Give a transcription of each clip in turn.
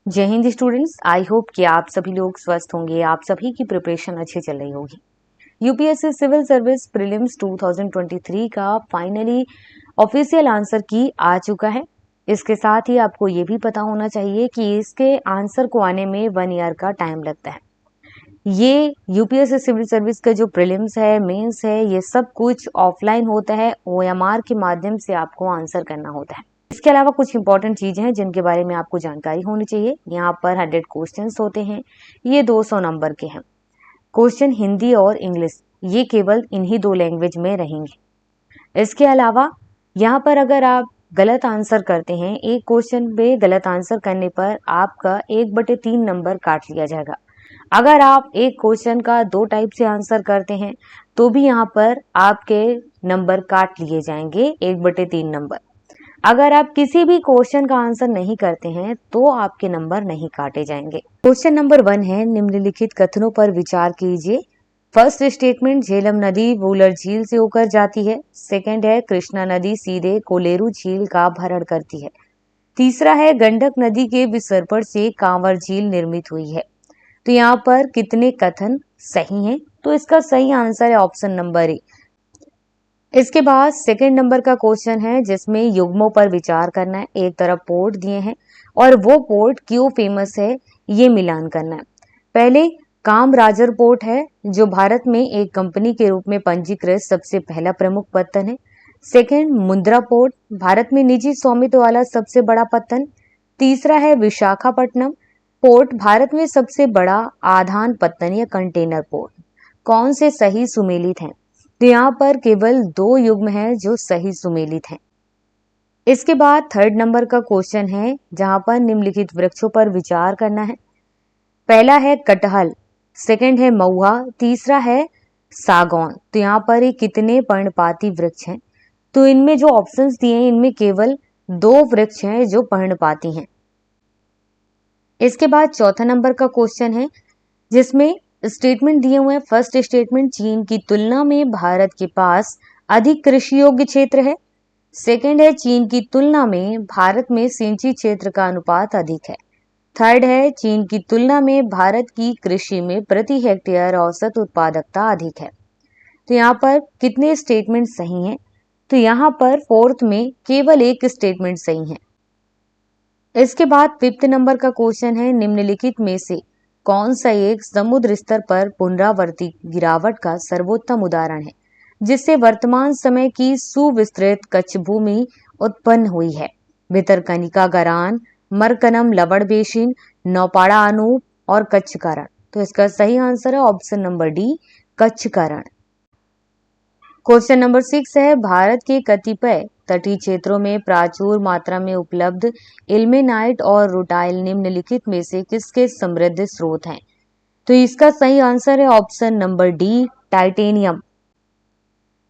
जय Hind students, I hope कि आप सभी लोग स्वस्थ होंगे। आप सभी की प्रिपरेशन अच्छी चल रही होगी। यूपीएससी सिविल सर्विस प्रीलिम्स 2023 का फाइनली ऑफिशियल आंसर की आ चुका है। इसके साथ ही आपको ये भी पता होना चाहिए कि इसके आंसर को आने में 1 ईयर का टाइम लगता है। ये यूपीएससी सिविल सर्विस का जो प्रीलिम्स है, मेंस है, ये सब कुछ ऑफलाइन होता है। ओएमआर के माध्यम से आपको आंसर करना होता है। इसके अलावा कुछ इंपॉर्टेंट चीजें हैं जिनके बारे में आपको जानकारी होनी चाहिए। यहाँ पर 100 क्वेश्चंस होते हैं। ये 200 नंबर के हैं। क्वेश्चन हिंदी और इंग्लिश ये केवल इन्हीं 2 लैंग्वेज में रहेंगे। इसके अलावा यहाँ पर अगर आप गलत आंसर करते हैं, एक क्वेश्चन पे गलत आंसर करने पर आपका 1/3 नंबर काट लिया जाएगा। अगर आप एक क्वेश्चन का 2 टाइप से आंसर करते हैं तो भी यहाँ पर आपके नंबर काट लिए जाएंगे 1/3 नंबर। अगर आप किसी भी क्वेश्चन का आंसर नहीं करते हैं तो आपके नंबर नहीं काटे जाएंगे। क्वेश्चन नंबर 1 है, निम्नलिखित कथनों पर विचार कीजिए। फर्स्ट स्टेटमेंट, झेलम नदी वूलर झील से होकर जाती है। सेकंड है, कृष्णा नदी सीधे कोलेरू झील का भरण करती है। तीसरा है, गंडक नदी के विसर्पण से कांवर झील निर्मित हुई है। तो यहाँ पर कितने कथन सही हैं? तो इसका सही आंसर है ऑप्शन नंबर ए। इसके बाद सेकंड नंबर का क्वेश्चन है जिसमें युग्मों पर विचार करना है। एक तरफ पोर्ट दिए हैं और वो पोर्ट क्यों फेमस है ये मिलान करना है। पहले कामराजर पोर्ट है जो भारत में एक कंपनी के रूप में पंजीकृत सबसे पहला प्रमुख पत्तन है। सेकंड, मुंद्रा पोर्ट भारत में निजी स्वामित्व वाला सबसे बड़ा पत्तन। तीसरा है विशाखापट्टनम पोर्ट भारत में सबसे बड़ा आधान पत्तन या कंटेनर पोर्ट। कौन से सही सुमेलित हैं? तो यहाँ पर केवल 2 युग्म हैं जो सही सुमेलित हैं। इसके बाद थर्ड नंबर का क्वेश्चन है जहां पर निम्नलिखित वृक्षों पर विचार करना है। पहला है कटहल, सेकंड है महुआ, तीसरा है सागौन। तो यहाँ पर ये कितने पर्णपाती वृक्ष हैं? तो इनमें जो ऑप्शंस दिए हैं इनमें केवल 2 वृक्ष हैं जो पर्णपाती हैं। इसके बाद चौथा नंबर का क्वेश्चन है जिसमें स्टेटमेंट दिए हुए हैं। फर्स्ट स्टेटमेंट, चीन की तुलना में भारत के पास अधिक कृषि योग्य क्षेत्र है। सेकंड है, चीन की तुलना में भारत में सिंचित क्षेत्र का अनुपात अधिक है। थर्ड है, चीन की तुलना में भारत की कृषि में प्रति हेक्टेयर औसत उत्पादकता अधिक है। तो यहाँ पर कितने स्टेटमेंट सही हैं? तो यहाँ पर फोर्थ में केवल एक स्टेटमेंट सही है। इसके बाद फिफ्थ नंबर का क्वेश्चन है, निम्नलिखित में से कौन सा एक समुद्र स्तर पर पुनरावर्ती गिरावट का सर्वोत्तम उदाहरण है जिससे वर्तमान समय की सुविस्तृत कच्छ भूमि उत्पन्न हुई है? भितरकनिका गरान, मरकनम लवण बेसिन, नौपाड़ा अनूप और कच्छ करण। तो इसका सही आंसर है ऑप्शन नंबर डी, कच्छ करण। क्वेश्चन नंबर 6 है, भारत के कतिपय तटीय क्षेत्रों में प्रचुर मात्रा में उपलब्ध इल्मेनाइट और रूटाइल निम्नलिखित में से किसके समृद्ध स्रोत हैं? तो इसका सही आंसर है ऑप्शन नंबर डी, टाइटेनियम।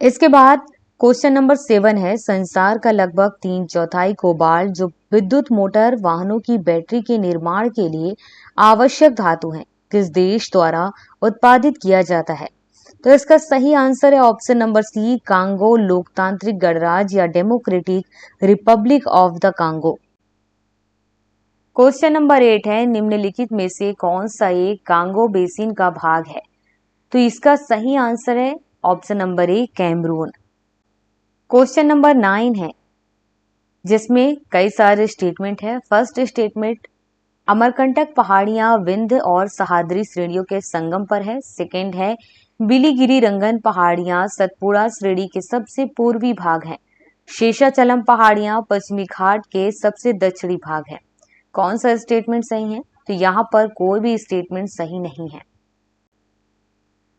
इसके बाद क्वेश्चन नंबर 7 है, संसार का लगभग 3/4 कोबाल्ट जो विद्युत मोटर वाहनों की बैटरी के निर्माण के लिए आवश्यक धातु है किस देश द्वारा उत्पादित किया जाता है? तो इसका सही आंसर है ऑप्शन नंबर सी, कांगो लोकतांत्रिक गणराज्य या democratic Republic of the Congo. Question number 8 है, निम्नलिखित में से कौन सा एक कांगो बेसिन का भाग है? तो इसका सही आंसर है option number A, Cameroon. Question number 9 है जिसमें कई सारे स्टेटमेंट है। फर्स्ट स्टेटमेंट, अमरकंटक पहाड़ियां विंध्य और सह्याद्री श्रेणियों के संगम पर है। सेकंड है, बिलीगिरी रंगन पहाड़ियां सतपुड़ा श्रेणी के सबसे पूर्वी भाग हैं। शेषाचलम पहाड़ियां पश्चिमी घाट के सबसे दक्षिणी भाग है। कौन सा स्टेटमेंट सही है? तो यहाँ पर कोई भी स्टेटमेंट सही नहीं है।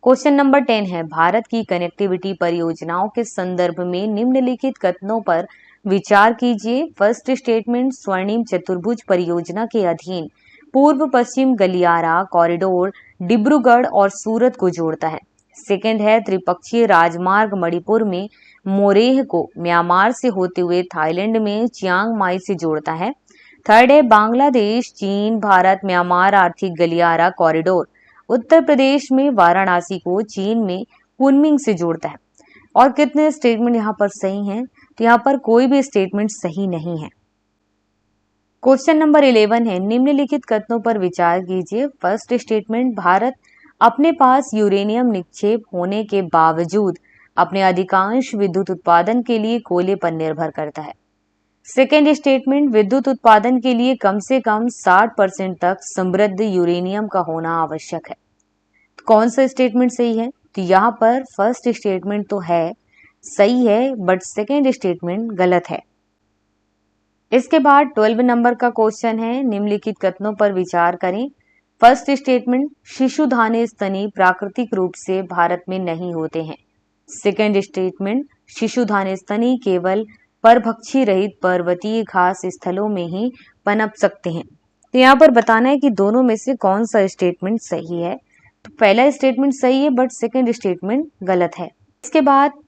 क्वेश्चन नंबर 10 है, भारत की कनेक्टिविटी परियोजनाओं के संदर्भ में निम्नलिखित कथनों पर विचार कीजिए। फर्स्ट स्टेटमेंट, स्वर्णिम चतुर्भुज परियोजना के अधीन पूर्व पश्चिम गलियारा कॉरिडोर डिब्रूगढ़ और सूरत को जोड़ता है। सेकंड है, त्रिपक्षीय राजमार्ग मणिपुर में मोरेह को म्यांमार से होते हुए थाईलैंड में चियांग माई से जोड़ता है। थर्ड है, बांग्लादेश चीन भारत म्यांमार आर्थिक गलियारा कॉरिडोर उत्तर प्रदेश में वाराणसी को चीन में कुनमिंग से जोड़ता है। और कितने स्टेटमेंट यहाँ पर सही हैं? तो यहाँ पर कोई भी स्टेटमेंट सही नहीं है। क्वेश्चन नंबर 11 है, निम्नलिखित कथनों पर विचार कीजिए। फर्स्ट स्टेटमेंट, भारत अपने पास यूरेनियम निक्षेप होने के बावजूद अपने अधिकांश विद्युत उत्पादन के लिए कोयले पर निर्भर करता है। सेकेंड स्टेटमेंट, विद्युत उत्पादन के लिए कम से कम 60% तक समृद्ध यूरेनियम का होना आवश्यक है। कौन सा स्टेटमेंट सही है? तो यहाँ पर फर्स्ट स्टेटमेंट तो है सही है, बट सेकेंड स्टेटमेंट गलत है। इसके बाद 12 नंबर का क्वेश्चन है, निम्नलिखित कथनों पर विचार करें। फर्स्ट स्टेटमेंट, शिशुधानी स्तनी प्राकृतिक रूप से भारत में नहीं होते हैं। सेकेंड स्टेटमेंट, शिशुधानी स्तनी केवल परभक्षी रहित पर्वतीय घास स्थलों में ही पनप सकते हैं। तो यहाँ पर बताना है कि दोनों में से कौन सा स्टेटमेंट सही है। तो पहला स्टेटमेंट सही है, बट सेकेंड स्टेटमेंट गलत है। इसके बाद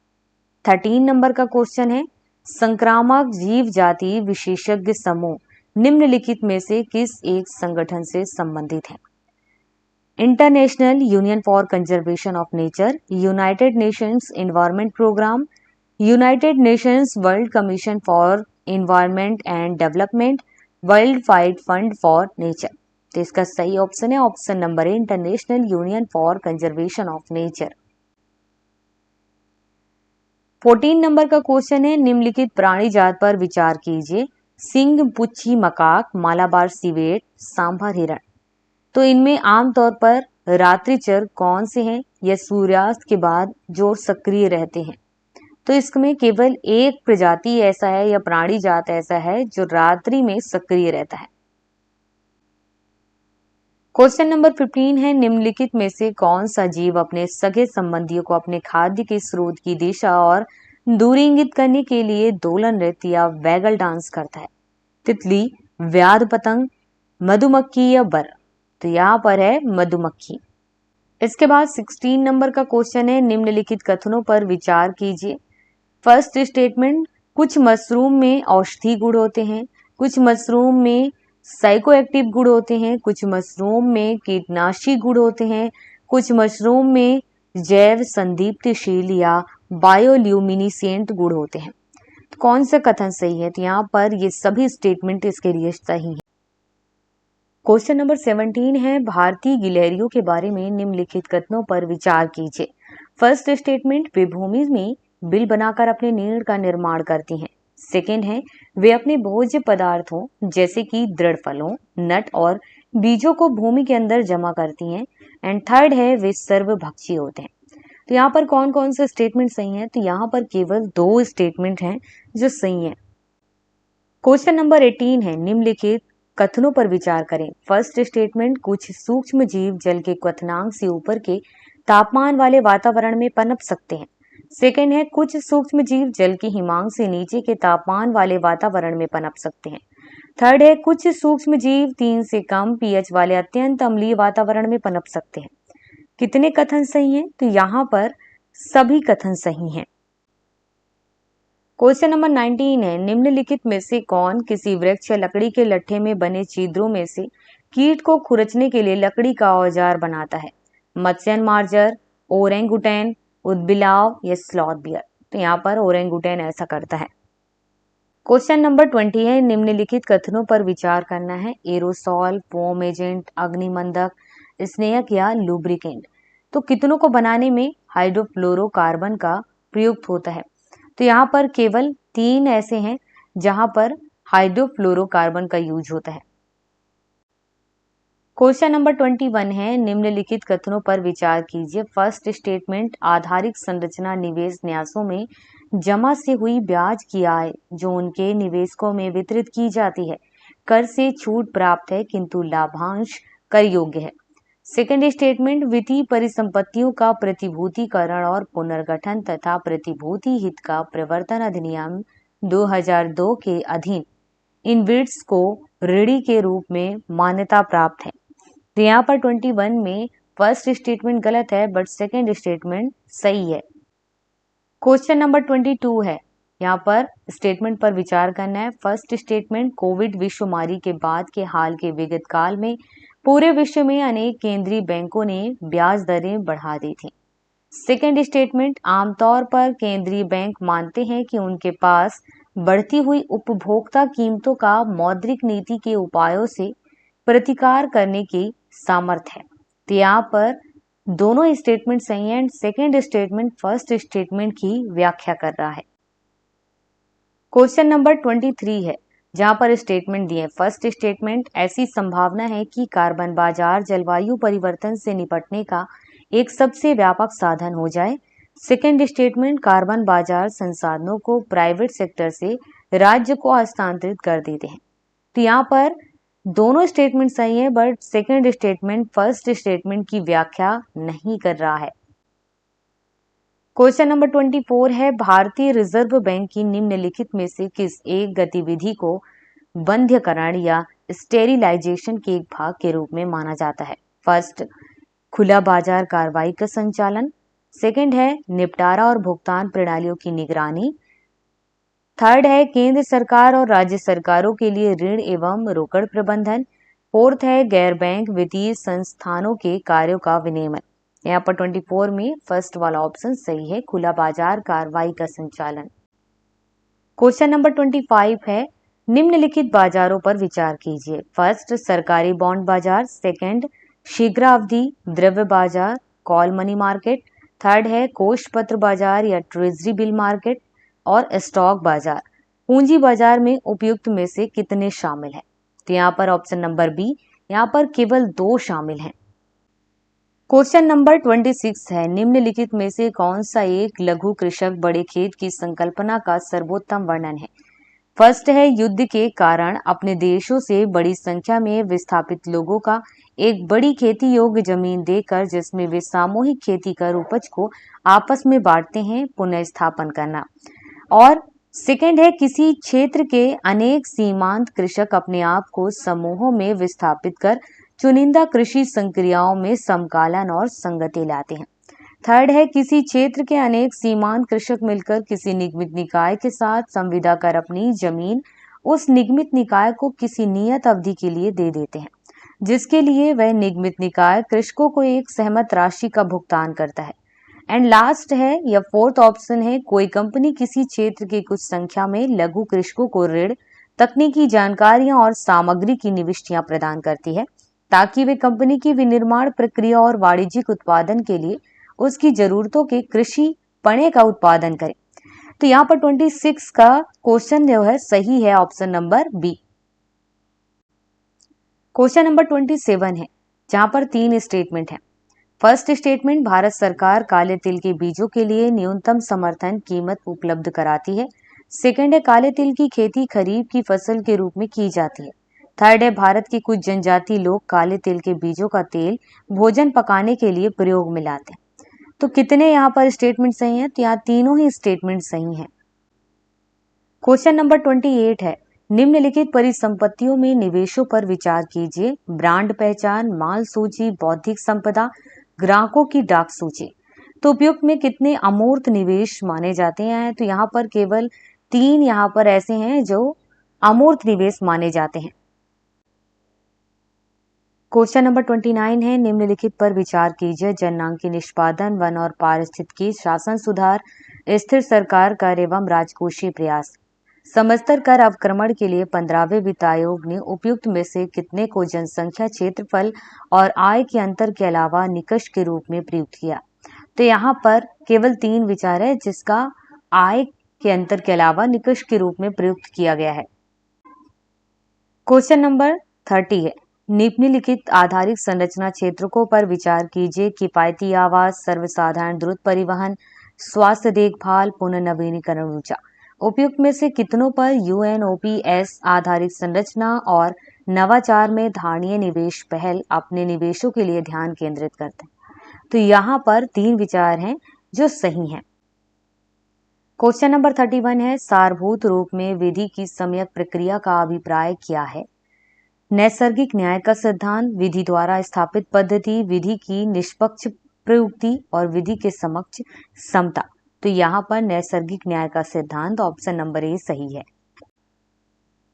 13 नंबर का क्वेश्चन है, संक्रामक जीव जाति विशेषज्ञ समूह निम्नलिखित में से किस एक संगठन से संबंधित है? International Union for Conservation of Nature, United Nations Environment Programme, United Nations World Commission for Environment and Development, World Wide Fund for Nature. तो इसका सही ऑप्शन है option number A, International Union for Conservation of Nature. 14 number का question है, निम्नलिखित प्राणी जात पर विचार कीजिए। सिंह, पुच्छी मकाक, मालाबार सिवेट, सांभर हिरण। तो इनमें आमतौर पर रात्रिचर कौन से हैं? यह सूर्यास्त के बाद जो सक्रिय रहते हैं। तो इसमें केवल एक प्रजाति ऐसा है या प्राणी जात ऐसा है जो रात्रि में सक्रिय रहता है। क्वेश्चन नंबर 15 है, निम्नलिखित में से कौन सा जीव अपने सगे संबंधियों को अपने खाद्य के स्रोत की दिशा और दूरी इंगित करने के लिए दोलन नृत्य या वैगल डांस करता है? तितली, व्याध पतंग, मधुमक्खी या बर। तो यहाँ पर है मधुमक्खी। इसके बाद 16 नंबर का क्वेश्चन है, निम्नलिखित कथनों पर विचार कीजिए। फर्स्ट स्टेटमेंट, कुछ मशरूम में औषधि गुण होते हैं, कुछ मशरूम में साइकोएक्टिव गुण होते हैं, कुछ मशरूम में कीटनाशी गुण होते हैं, कुछ मशरूम में जैव संदीप्तिशील या बायोल्यूमिनिसेंट गुण होते हैं। तो कौन सा कथन सही है? तो यहाँ पर ये सभी स्टेटमेंट इसके लिए सही है। क्वेश्चन नंबर 17 है, भारतीय गिलहरियों के बारे में निम्नलिखित कथनों पर विचार कीजिए। फर्स्ट स्टेटमेंट, वे भूमि में बिल बनाकर अपने नीड़ का निर्माण करती हैं। सेकेंड है, वे अपने भोज्य पदार्थों जैसे कि दृढ़ फलों, नट और बीजों को भूमि के अंदर जमा करती हैं। एंड थर्ड है, वे सर्वभक्षी होते हैं। तो यहाँ पर कौन कौन से स्टेटमेंट सही हैं? तो यहाँ पर केवल 2 स्टेटमेंट हैं जो सही हैं। क्वेश्चन नंबर 18 है, निम्नलिखित कथनों पर विचार करें। फर्स्ट स्टेटमेंट, कुछ सूक्ष्म जीव जल के क्वथनांक से ऊपर के तापमान वाले वातावरण में पनप सकते हैं। सेकेंड है, कुछ सूक्ष्म जीव जल की हिमांक से नीचे के तापमान वाले वातावरण में पनप सकते हैं। थर्ड है, कुछ सूक्ष्म जीव 3 से कम पीएच वाले अत्यंत अम्लीय वातावरण में पनप सकते हैं। कितने कथन सही हैं? तो यहाँ पर सभी कथन सही हैं। क्वेश्चन नंबर 19 है, निम्नलिखित में से कौन किसी वृक्ष या लकड़ी के लट्ठे में बने छिद्रों में से कीट को खुरचने के लिए लकड़ी का औजार बनाता है? मत्स्य मार्जर, ओरेंगुटैन, उदबिलाव या स्लॉथ बियर। तो यहाँ पर ओरेंगुटैन ऐसा करता है। क्वेश्चन नंबर 20 है, निम्नलिखित कथनों पर विचार करना है। एरोसॉल, फोम एजेंट, अग्निमंदक, स्नेहक या लुब्रिकेंट। तो कितनों को बनाने में हाइड्रोफ्लोरोकार्बन का प्रयुक्त होता है? तो यहाँ पर केवल 3 ऐसे हैं जहां पर हाइड्रोफ्लोरोकार्बन का यूज होता है। क्वेश्चन नंबर 21 है, निम्नलिखित कथनों पर विचार कीजिए। फर्स्ट स्टेटमेंट, आधारिक संरचना निवेश न्यासों में जमा से हुई ब्याज की आय जो उनके निवेशकों में वितरित की जाती है कर से छूट प्राप्त है किंतु लाभांश कर योग्य है। सेकेंड स्टेटमेंट, वित्तीय परिसंपत्तियों का प्रतिभूतिकरण और पुनर्गठन तथा प्रतिभूति हित का प्रवर्तन अधिनियम 2002 के अधीन इनविट्स को ऋणी के रूप में मान्यता प्राप्त है। तो यहाँ पर 21 में फर्स्ट स्टेटमेंट गलत है, बट सेकेंड स्टेटमेंट सही है। क्वेश्चन नंबर 22 है, यहाँ पर स्टेटमेंट पर विचार करना है। फर्स्ट स्टेटमेंट, कोविड विश्वमारी के बाद के हाल के विगत काल में पूरे विश्व में अनेक केंद्रीय बैंकों ने ब्याज दरें बढ़ा दी थी। सेकेंड स्टेटमेंट, आमतौर पर केंद्रीय बैंक मानते हैं कि उनके पास बढ़ती हुई उपभोक्ता कीमतों का मौद्रिक नीति के उपायों से प्रतिकार करने की सामर्थ्य है। तो यहाँ पर दोनों स्टेटमेंट सही है and second statement first statement की व्याख्या कर रहा है। क्वेश्चन नंबर 23 है, जहां पर स्टेटमेंट दिए। फर्स्ट स्टेटमेंट, ऐसी संभावना है कि कार्बन बाजार जलवायु परिवर्तन से निपटने का एक सबसे व्यापक साधन हो जाए। सेकेंड स्टेटमेंट, कार्बन बाजार संसाधनों को प्राइवेट सेक्टर से राज्य को हस्तांतरित कर देते हैं। तो यहाँ पर दोनों स्टेटमेंट सही है, but second statement first statement की व्याख्या नहीं कर रहा है। क्वेश्चन नंबर 24 है, भारतीय रिजर्व बैंक की निम्नलिखित में से किस एक गतिविधि को बंध्यकरण या स्टेरिलाइजेशन के एक भाग के रूप में माना जाता है? फर्स्ट, खुला बाजार कार्रवाई का संचालन। सेकंड है, निपटारा और भुगतान प्रणालियों की निगरानी। थर्ड है, केंद्र सरकार और राज्य सरकारों के लिए ऋण एवं रोकड़ प्रबंधन। फोर्थ है, गैर बैंक वित्तीय संस्थानों के कार्यों का विनियमन। यहाँ पर 24 में फर्स्ट वाला ऑप्शन सही है, खुला बाजार कार्रवाई का संचालन। क्वेश्चन नंबर 25 है, निम्नलिखित बाजारों पर विचार कीजिए। फर्स्ट, सरकारी बॉन्ड बाजार। सेकंड, शीघ्रावधि द्रव्य बाजार, कॉल मनी मार्केट। थर्ड है, कोष पत्र बाजार या ट्रेजरी बिल मार्केट। और स्टॉक बाजार। पूंजी बाजार में उपयुक्त में से कितने शामिल हैं? तो यहाँ पर ऑप्शन नंबर बी, यहाँ पर केवल 2 शामिल हैं। क्वेश्चन नंबर 26 है, निम्नलिखित में से कौन सा एक लघु कृषक बड़े खेत की संकल्पना का सर्वोत्तम वर्णन है? फर्स्ट है, युद्ध के कारण अपने देशों से बड़ी संख्या में विस्थापित लोगों का एक बड़ी खेती योग्य जमीन देकर जिसमें वे सामूहिक खेती कर उपज को आपस में बांटते हैं, पुनः स्थापन करना। और सेकंड है, किसी क्षेत्र के अनेक सीमांत कृषक अपने आप को समूहों में विस्थापित कर चुनिंदा कृषि संक्रियाओं में समकालन और संगति लाते हैं। थर्ड है, किसी क्षेत्र के अनेक सीमांत कृषक मिलकर किसी निगमित निकाय के साथ संविदा कर अपनी जमीन उस निगमित निकाय को किसी नियत अवधि के लिए दे देते हैं, जिसके लिए वह निगमित निकाय कृषकों को एक सहमत राशि का भुगतान करता है। एंड लास्ट है या फोर्थ ऑप्शन है, कोई कंपनी किसी क्षेत्र की कुछ संख्या में लघु कृषकों को ऋण, तकनीकी जानकारियां और सामग्री की निविष्टियां प्रदान करती है ताकि वे कंपनी की विनिर्माण प्रक्रिया और वाणिज्यिक उत्पादन के लिए उसकी जरूरतों के कृषि पण्य का उत्पादन करें। तो यहाँ पर 26 का क्वेश्चन जो है सही है, option number B. Question number 27 है, जहां पर 3 स्टेटमेंट है। फर्स्ट स्टेटमेंट, भारत सरकार काले तिल के बीजों के लिए न्यूनतम समर्थन कीमत उपलब्ध कराती है। सेकंड है, काले तिल की खेती खरीफ की फसल के रूप में की जाती है। थर्ड है, भारत की कुछ जनजाति लोग काले तिल के बीजों का तेल भोजन पकाने के लिए प्रयोग में लाते हैं। तो कितने यहाँ पर स्टेटमेंट सही हैं? तो यहाँ तीनों ही स्टेटमेंट सही हैं। क्वेश्चन नंबर 28 है, निम्नलिखित परिसंपत्तियों में निवेशों पर विचार कीजिए। ब्रांड पहचान, माल सूची, बौद्धिक संपदा, ग्राहकों की डाक सूची। तो उपयुक्त में कितने अमूर्त निवेश माने जाते हैं? तो यहाँ पर केवल 3 यहाँ पर ऐसे हैं जो अमूर्त निवेश माने जाते हैं। क्वेश्चन नंबर 29 है, निम्नलिखित पर विचार कीजिए। जननांकी निष्पादन, वन और पारिस्थितिकी शासन सुधार, स्थिर सरकार कर एवं राजकोषीय प्रयास। समस्तर कर अवक्रमण के लिए 15वें वित्त आयोग ने उपयुक्त में से कितने को जनसंख्या, क्षेत्रफल और आय के अंतर के अलावा निकष के रूप में प्रयुक्त किया? तो यहाँ पर केवल 3 विचार है जिसका आय के अंतर के अलावा निकष के रूप में प्रयुक्त किया गया है। क्वेश्चन नंबर 30 है, निम्नलिखित आधारित संरचना क्षेत्रों पर विचार कीजिए। किफायती आवास, सर्वसाधारण द्रुत परिवहन, स्वास्थ्य देखभाल, पुनर्नवीनीकरण ऊर्जा। उपयुक्त में से कितनों पर यूएनओपीएस आधारित संरचना और नवाचार में धारणीय निवेश पहल अपने निवेशों के लिए ध्यान केंद्रित करते हैं? तो यहाँ पर 3 विचार हैं जो सही हैं। क्वेश्चन नंबर 31 है, सारभूत रूप में विधि की सम्यक प्रक्रिया का अभिप्राय क्या है? नैसर्गिक न्याय का सिद्धांत, विधि द्वारा स्थापित पद्धति, विधि की निष्पक्ष प्रयुक्ति और विधि के समक्ष समता। तो यहाँ पर नैसर्गिक न्याय का सिद्धांत, ऑप्शन नंबर ए सही है।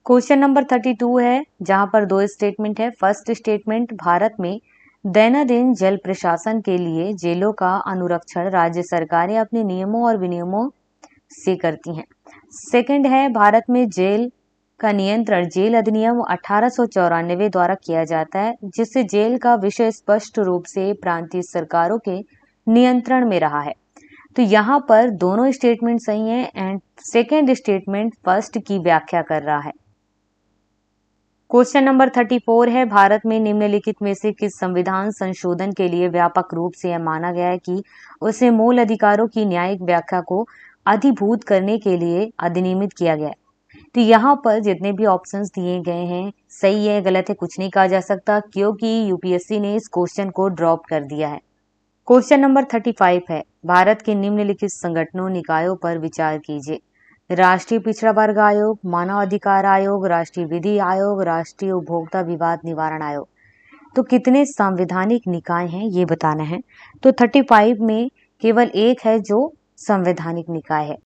क्वेश्चन नंबर 32 है, जहां पर 2 स्टेटमेंट है। फर्स्ट स्टेटमेंट, भारत में दैनंदिन जल प्रशासन के लिए जेलों का अनुरक्षण राज्य सरकारें अपने नियमों और विनियमों से करती हैं। सेकंड है भारत में जेल का नियंत्रण जेल अधिनियम 1894 द्वारा किया जाता है, जिससे जेल का विषय स्पष्ट रूप से प्रांतीय सरकारों के नियंत्रण में रहा है। तो यहाँ पर दोनों स्टेटमेंट सही है एंड सेकंड स्टेटमेंट फर्स्ट की व्याख्या कर रहा है। क्वेश्चन नंबर 34 है, भारत में निम्नलिखित में से किस संविधान संशोधन के लिए व्यापक रूप से यह माना गया है कि उसे मूल अधिकारों की न्यायिक व्याख्या को अधिभूत करने के लिए अधिनियमित किया गया है। तो यहाँ पर जितने भी ऑप्शंस दिए गए हैं सही है गलत है कुछ नहीं कहा जा सकता, क्योंकि यूपीएससी ने इस क्वेश्चन को ड्रॉप कर दिया है। क्वेश्चन नंबर 35 है, भारत के निम्नलिखित संगठनों निकायों पर विचार कीजिए। राष्ट्रीय पिछड़ा वर्ग आयोग, मानव अधिकार आयोग, राष्ट्रीय विधि आयोग, राष्ट्रीय उपभोक्ता विवाद निवारण आयोग। तो कितने संवैधानिक निकाय हैं ये बताना है। तो 35 में केवल एक है जो संवैधानिक निकाय है।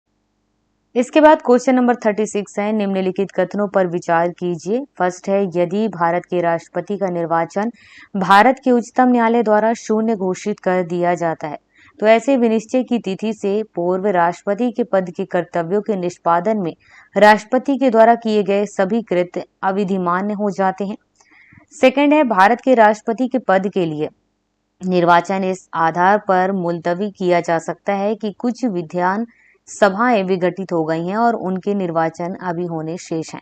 इसके बाद क्वेश्चन नंबर 36 है, निम्नलिखित कथनों पर विचार कीजिए। फर्स्ट है, यदि भारत के राष्ट्रपति का निर्वाचन भारत के उच्चतम न्यायालय द्वारा शून्य घोषित कर दिया जाता है तो ऐसे विनिश्चय की तिथि से पूर्व राष्ट्रपति के पद के कर्तव्यों के निष्पादन में राष्ट्रपति के द्वारा किए गए सभी कृत्य अविधिमान्य हो जाते हैं। सेकंड है, भारत के राष्ट्रपति के पद के लिए निर्वाचन इस आधार पर मुलतवी किया जा सकता है कि कुछ विधान सभाएं विघटित हो गई हैं और उनके निर्वाचन अभी होने शेष हैं।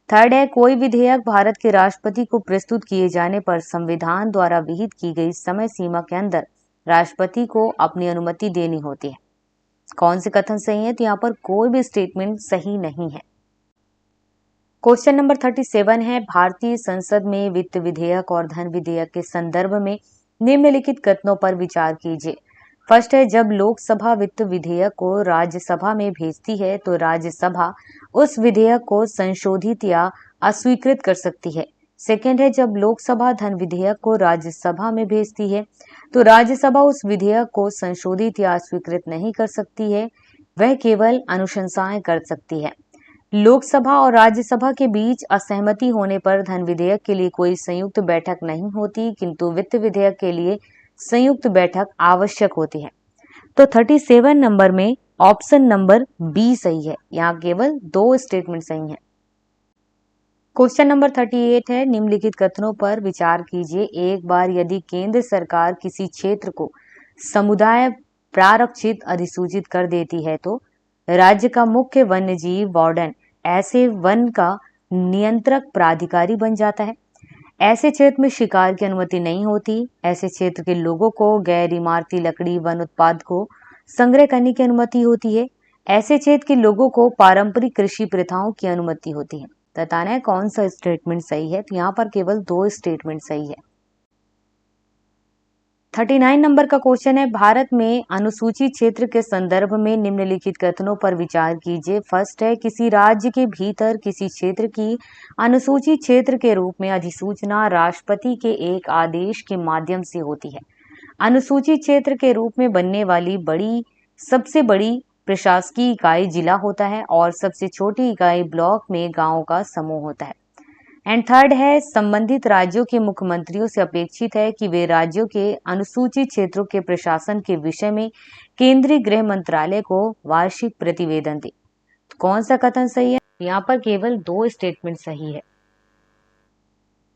थर्ड है, कोई विधेयक भारत के राष्ट्रपति को प्रस्तुत किए जाने पर संविधान द्वारा विहित की गई समय सीमा के अंदर राष्ट्रपति को अपनी अनुमति देनी होती है। कौन से कथन सही है? तो यहाँ पर कोई भी स्टेटमेंट सही नहीं है। क्वेश्चन नंबर 37 है, भारतीय संसद में वित्त विधेयक और धन विधेयक के संदर्भ में निम्नलिखित कथनों पर विचार कीजिए। फर्स्ट है, जब लोकसभा वित्त विधेयक को राज्यसभा में भेजती है तो राज्यसभा उस विधेयक को संशोधित या अस्वीकृत कर सकती है। सेकंड है, जब लोकसभा धन विधेयक को राज्यसभा में भेजती है तो राज्यसभा उस विधेयक को संशोधित या अस्वीकृत नहीं कर सकती है, वह केवल अनुशंसाएं कर सकती है। लोकसभा और राज्यसभा के बीच असहमति होने पर धन विधेयक के लिए कोई संयुक्त बैठक नहीं होती, किंतु वित्त विधेयक के लिए संयुक्त बैठक आवश्यक होती है। तो 37 नंबर में ऑप्शन नंबर बी सही है, यहाँ केवल दो स्टेटमेंट सही हैं। क्वेश्चन नंबर 38 है, निम्नलिखित कथनों पर विचार कीजिए। एक बार यदि केंद्र सरकार किसी क्षेत्र को समुदाय प्रारक्षित अधिसूचित कर देती है तो राज्य का मुख्य वन्य जीव वार्डन ऐसे वन का नियंत्रक प्राधिकारी बन जाता है। ऐसे क्षेत्र में शिकार की अनुमति नहीं होती। ऐसे क्षेत्र के लोगों को गैर इमारती लकड़ी वन उत्पाद को संग्रह करने की अनुमति होती है। ऐसे क्षेत्र के लोगों को पारंपरिक कृषि प्रथाओं की अनुमति होती है। बताना है कौन सा स्टेटमेंट सही है। तो यहाँ पर केवल दो स्टेटमेंट सही है। 39 नंबर का क्वेश्चन है, भारत में अनुसूचित क्षेत्र के संदर्भ में निम्नलिखित कथनों पर विचार कीजिए। फर्स्ट है, किसी राज्य के भीतर किसी क्षेत्र की अनुसूचित क्षेत्र के रूप में अधिसूचना राष्ट्रपति के एक आदेश के माध्यम से होती है। अनुसूचित क्षेत्र के रूप में बनने वाली सबसे बड़ी प्रशासकीय इकाई जिला होता है और सबसे छोटी इकाई ब्लॉक में गांवों का समूह होता है। एंड थर्ड है, संबंधित राज्यों के मुख्यमंत्रियों से अपेक्षित है कि वे राज्यों के अनुसूचित क्षेत्रों के प्रशासन के विषय में केंद्रीय गृह मंत्रालय को वार्षिक प्रतिवेदन दें। तो कौन सा कथन सही है? यहाँ पर केवल दो स्टेटमेंट सही है।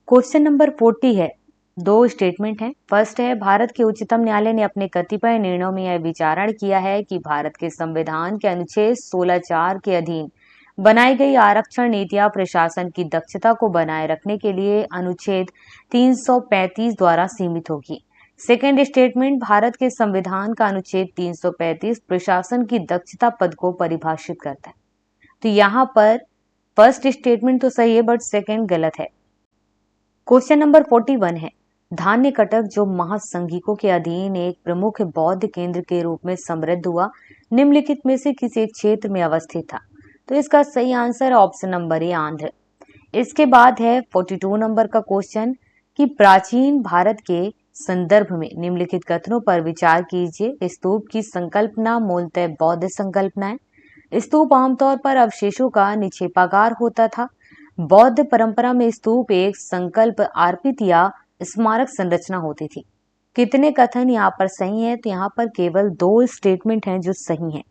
क्वेश्चन नंबर 40 है, दो स्टेटमेंट हैं। फर्स्ट है, भारत के उच्चतम न्यायालय ने अपने कतिपय निर्णयों में यह विचारण किया है कि भारत के संविधान के अनुच्छेद 16(4) के अधीन बनाई गई आरक्षण नीतियां प्रशासन की दक्षता को बनाए रखने के लिए अनुच्छेद 335 द्वारा सीमित होगी। सेकेंड स्टेटमेंट, भारत के संविधान का अनुच्छेद 335 प्रशासन की दक्षता पद को परिभाषित करता है। तो यहाँ पर फर्स्ट स्टेटमेंट तो सही है बट सेकेंड गलत है। क्वेश्चन नंबर 41 है, धान्य कटक जो महासंघिकों के अधीन एक प्रमुख बौद्ध केंद्र के रूप में समृद्ध हुआ निम्नलिखित में से किसी एक क्षेत्र में अवस्थित था। तो इसका सही आंसर ऑप्शन नंबर ए आंध्र। इसके बाद है 42 नंबर का क्वेश्चन कि प्राचीन भारत के संदर्भ में निम्नलिखित कथनों पर विचार कीजिए। स्तूप की संकल्पना मूलतः बौद्ध संकल्पना है। स्तूप आमतौर पर अवशेषों का निक्षेपागार होता था। बौद्ध परंपरा में स्तूप एक संकल्प अर्पित या स्मारक संरचना होती थी। कितने कथन यहाँ पर सही है? तो यहाँ पर केवल दो स्टेटमेंट हैं जो सही हैं।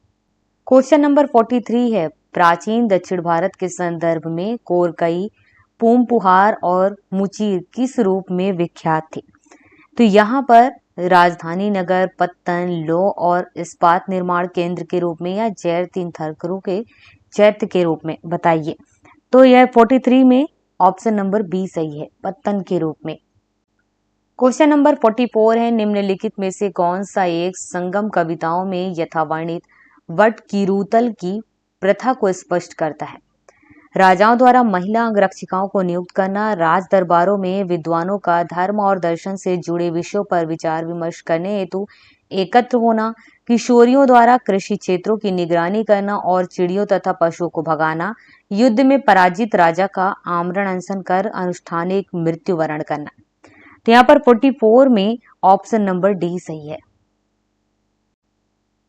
क्वेश्चन नंबर 43 है, प्राचीन दक्षिण भारत के संदर्भ में कोरकई, पूमपुहार और मुचीर किस रूप में विख्यात थी? तो यहाँ पर राजधानी नगर, पत्तन, लौह और इस्पात निर्माण केंद्र के रूप में या जैर तीन थरकरों के चैत्य के रूप में, बताइए। तो यह 43 में ऑप्शन नंबर बी सही है, पत्तन के रूप में। क्वेश्चन नंबर 44 है, निम्नलिखित में से कौन सा एक संगम कविताओं में यथावर्णित वट कीरूतल की प्रथा को स्पष्ट करता है? राजाओं द्वारा महिला अंगरक्षिकाओं को नियुक्त करना, राज दरबारों में विद्वानों का धर्म और दर्शन से जुड़े विषयों पर विचार विमर्श करने हेतु एकत्र होना, किशोरियों द्वारा कृषि क्षेत्रों की निगरानी करना और चिड़ियों तथा पशुओं को भगाना, युद्ध में पराजित राजा का आमरण अनशन कर अनुष्ठानिक मृत्यु वरण करना। तो यहाँ पर 44 में ऑप्शन नंबर डी सही है।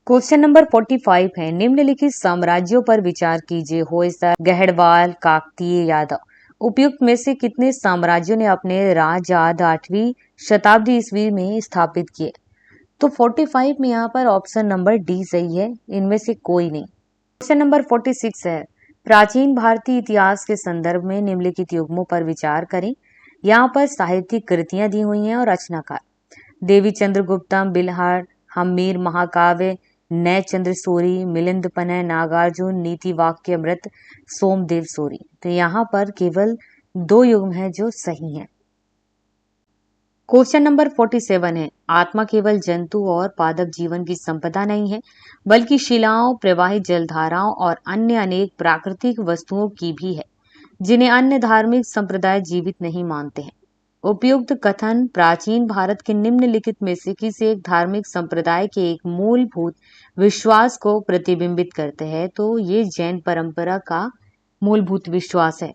क्वेश्चन नंबर 45 है, निम्नलिखित साम्राज्यों पर विचार कीजिए। होयसर, गहड़वाल, काकतीय, यादव। उपयुक्त में से कितने साम्राज्यों ने अपने राजआद 8वीं शताब्दी ईस्वी में स्थापित किए? तो 45 में यहाँ पर ऑप्शन नंबर डी सही है, इनमें से कोई नहीं। क्वेश्चन नंबर 46 है, प्राचीन भारतीय इतिहास के संदर्भ में निम्नलिखित युग्मों पर विचार करें। यहाँ पर साहित्यिक कृतियां दी हुई हैं और रचनाकार देवी चंद्रगुप्तम, बिल्हड़, हम्मीर महाकाव्य, नय चंद्र सूरी, मिलिंद पनय, नागार्जुन, नीति वाक्यामृत, सोमदेव सूरी। तो यहाँ पर केवल 2 युग्म हैं जो सही हैं। क्वेश्चन नंबर 47 है, आत्मा केवल जंतु और पादप जीवन की संपदा नहीं है, बल्कि शिलाओं, प्रवाहित जलधाराओं और अन्य अनेक प्राकृतिक वस्तुओं की भी है, जिन्हें अन्य धार्मिक संप्रदाय जीवित नहीं मानते हैं। उपयुक्त कथन प्राचीन भारत के निम्नलिखित में से किसी एक धार्मिक संप्रदाय के एक मूलभूत विश्वास को प्रतिबिंबित करते हैं? तो ये जैन परंपरा का मूलभूत विश्वास है।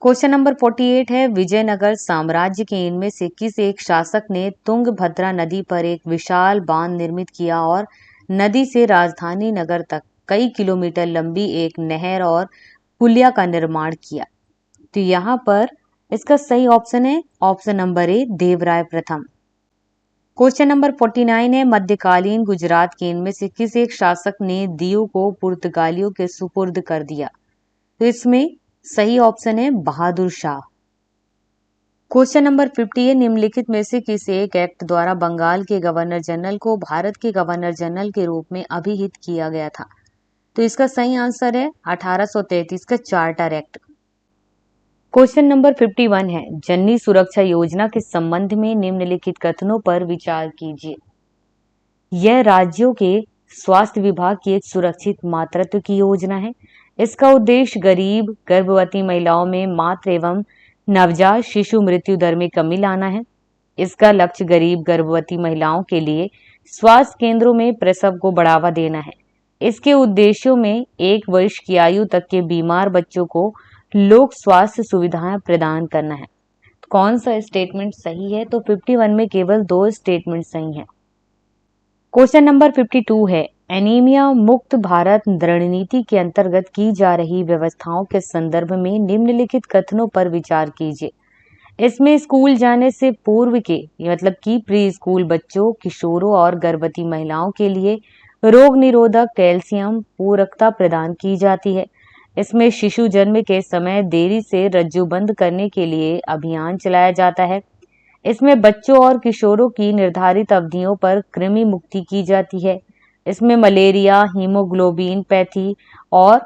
क्वेश्चन नंबर 48 है, विजयनगर साम्राज्य के इनमें से किस एक शासक ने तुंगभद्रा नदी पर एक विशाल बांध निर्मित किया और नदी से राजधानी नगर तक कई किलोमीटर लंबी एक नहर और पुलिया का निर्माण किया? तो यहाँ पर इसका सही ऑप्शन है ऑप्शन नंबर ए, देवराय प्रथम। क्वेश्चन नंबर 49 है, मध्यकालीन गुजरात के इनमें से किस एक शासक ने दीव को पुर्तगालियों के सुपुर्द कर दिया? तो इसमें सही ऑप्शन है बहादुर शाह। क्वेश्चन नंबर 50 है, निम्नलिखित में से किस एक एक्ट द्वारा बंगाल के गवर्नर जनरल को भारत के गवर्नर जनरल के रूप में अभिहित किया गया था? तो इसका सही आंसर है 1833 का चार्टर एक्ट। क्वेश्चन नंबर 51 है, जननी सुरक्षा योजना के संबंध में निम्नलिखित कथनों पर विचार कीजिए। यह राज्यों के स्वास्थ्य विभाग की एक सुरक्षित मातृत्व की योजना है। इसका उद्देश्य गरीब गर्भवती महिलाओं में मातृ एवं नवजात शिशु मृत्यु दर में कमी लाना है। इसका लक्ष्य गरीब गर्भवती महिलाओं के लिए स्वास्थ्य केंद्रों में प्रसव को बढ़ावा देना है। इसके उद्देश्यों में 1 वर्ष की आयु तक के बीमार बच्चों को लोक स्वास्थ्य सुविधाएं प्रदान करना है। कौन सा स्टेटमेंट सही है? तो 51 में केवल 2 स्टेटमेंट सही हैं। क्वेश्चन नंबर 52 है, एनीमिया मुक्त भारत रणनीति के अंतर्गत की जा रही व्यवस्थाओं के संदर्भ में निम्नलिखित कथनों पर विचार कीजिए। इसमें स्कूल जाने से पूर्व के मतलब कि प्री स्कूल बच्चों, किशोरों और गर्भवती महिलाओं के लिए रोग निरोधक कैल्शियम पूरकता प्रदान की जाती है। इसमें शिशु जन्म के समय देरी से रज्जु बंद करने के लिए अभियान चलाया जाता है। इसमें बच्चों और किशोरों की निर्धारित अवधियों पर कृमि मुक्ति की जाती है। इसमें मलेरिया, हीमोग्लोबिन पैथी और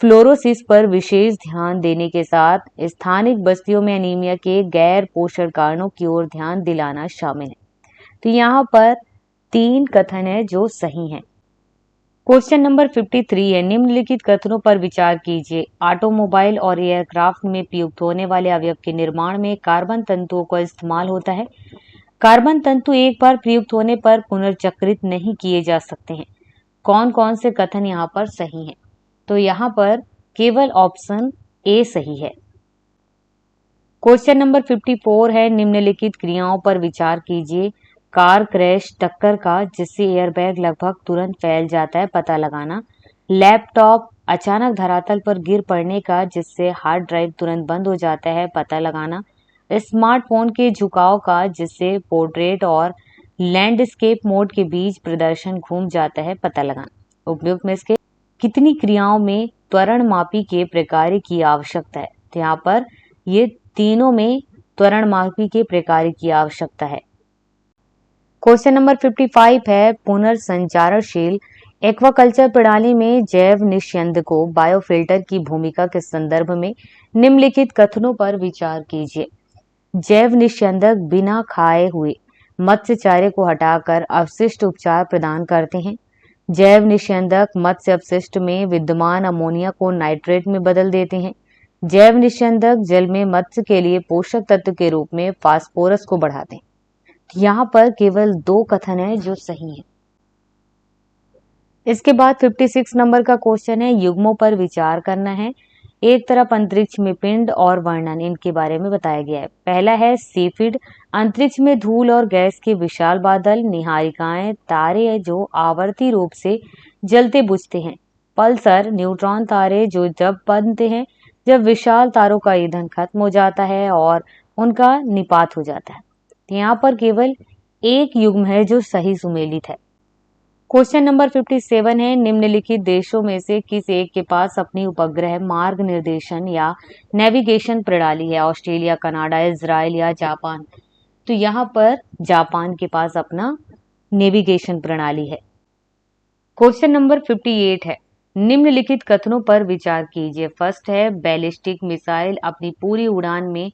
फ्लोरोसिस पर विशेष ध्यान देने के साथ स्थानिक बस्तियों में एनीमिया के गैर पोषण कारणों की ओर ध्यान दिलाना शामिल है। तो यहाँ पर 3 कथन है जो सही हैं। क्वेश्चन नंबर 53 है, निम्नलिखित कथनों पर विचार कीजिए। ऑटोमोबाइल और एयरक्राफ्ट में प्रयुक्त होने वाले अवयव के निर्माण में कार्बन तंतुओं का इस्तेमाल होता है। कार्बन तंतु एक बार प्रयुक्त होने पर पुनर्चक्रित नहीं किए जा सकते हैं। कौन कौन से कथन यहाँ पर सही हैं? तो यहाँ पर केवल ऑप्शन ए सही है। क्वेश्चन नंबर 54 है, निम्नलिखित क्रियाओं पर विचार कीजिए। कार क्रैश, टक्कर का जिससे एयरबैग लगभग तुरंत फैल जाता है, पता लगाना। लैपटॉप, अचानक धरातल पर गिर पड़ने का जिससे हार्ड ड्राइव तुरंत बंद हो जाता है, पता लगाना। स्मार्टफोन के झुकाव का जिससे पोर्ट्रेट और लैंडस्केप मोड के बीच प्रदर्शन घूम जाता है, पता लगाना। उपयुक्त में इसके कितनी क्रियाओं में त्वरणमापी के प्रकार की आवश्यकता है। तो यहाँ पर ये तीनों में त्वरणमापी के प्रकार की आवश्यकता है। क्वेश्चन नंबर 55 है, पुनर्संचारणशील एक्वाकल्चर प्रणाली में जैव निस्यंदकों बायोफिल्टर की भूमिका के संदर्भ में निम्नलिखित कथनों पर विचार कीजिए। जैव निस्यंदक बिना खाए हुए मत्स्य चारे को हटाकर अवशिष्ट उपचार प्रदान करते हैं। जैव निस्यंदक मत्स्य अपशिष्ट में विद्यमान अमोनिया को नाइट्रेट में बदल देते हैं। जैव निस्यंदक जल में मत्स्य के लिए पोषक तत्व के रूप में फास्फोरस को बढ़ाते हैं। यहाँ पर केवल 2 कथन है जो सही है। इसके बाद 56 नंबर का क्वेश्चन है, युग्मों पर विचार करना है। एक तरफ अंतरिक्ष में पिंड और वर्णन इनके बारे में बताया गया है। पहला है सीफिड, अंतरिक्ष में धूल और गैस के विशाल बादल। निहारिकाएं, तारे जो आवर्ती रूप से जलते बुझते हैं। पल्सर, न्यूट्रॉन तारे जो जब बनते हैं जब विशाल तारों का ईंधन खत्म हो जाता है और उनका निपात हो जाता है। यहाँ पर केवल एक युग्म है जो सही सुमेलित है। क्वेश्चन नंबर 57 है, निम्नलिखित देशों में से किस एक के पास अपनी उपग्रह मार्ग निर्देशन या नेविगेशन प्रणाली है? ऑस्ट्रेलिया, कनाडा, इजराइल या जापान? तो यहाँ पर जापान के पास अपना नेविगेशन प्रणाली है। क्वेश्चन नंबर 58 है, निम्नलिखित कथनों पर विचार कीजिए। फर्स्ट है, बैलिस्टिक मिसाइल अपनी पूरी उड़ान में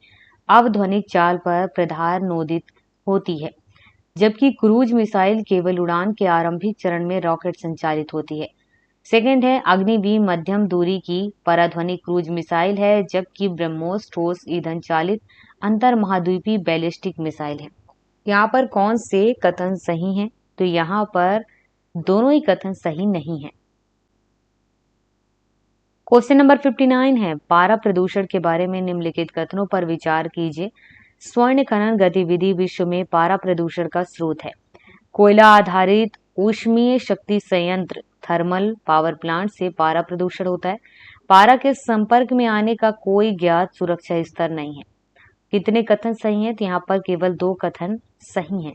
अवध्वनिक चाल पर प्रधानोदित होती है, जबकि क्रूज मिसाइल केवल उड़ान के आरंभिक चरण में रॉकेट संचालित होती है। सेकंड है, अग्निवीर मध्यम दूरी की पराध्वनिक क्रूज मिसाइल है, जबकि ब्रह्मोस ठोस ईंधन चालित अंतर महाद्वीपीय बैलिस्टिक मिसाइल है। यहाँ पर कौन से कथन सही हैं? तो यहाँ पर दोनों ही कथन सही नहीं है। क्वेश्चन नंबर 59 है, पारा प्रदूषण के बारे में निम्नलिखित कथनों पर विचार कीजिए। स्वर्ण खनन गतिविधि विश्व में पारा प्रदूषण का स्रोत है। कोयला आधारित ऊष्मीय शक्ति संयंत्र थर्मल पावर प्लांट से पारा प्रदूषण होता है। पारा के संपर्क में आने का कोई ज्ञात सुरक्षा स्तर नहीं है। कितने कथन सही हैं? तो यहाँ पर केवल 2 कथन सही हैं।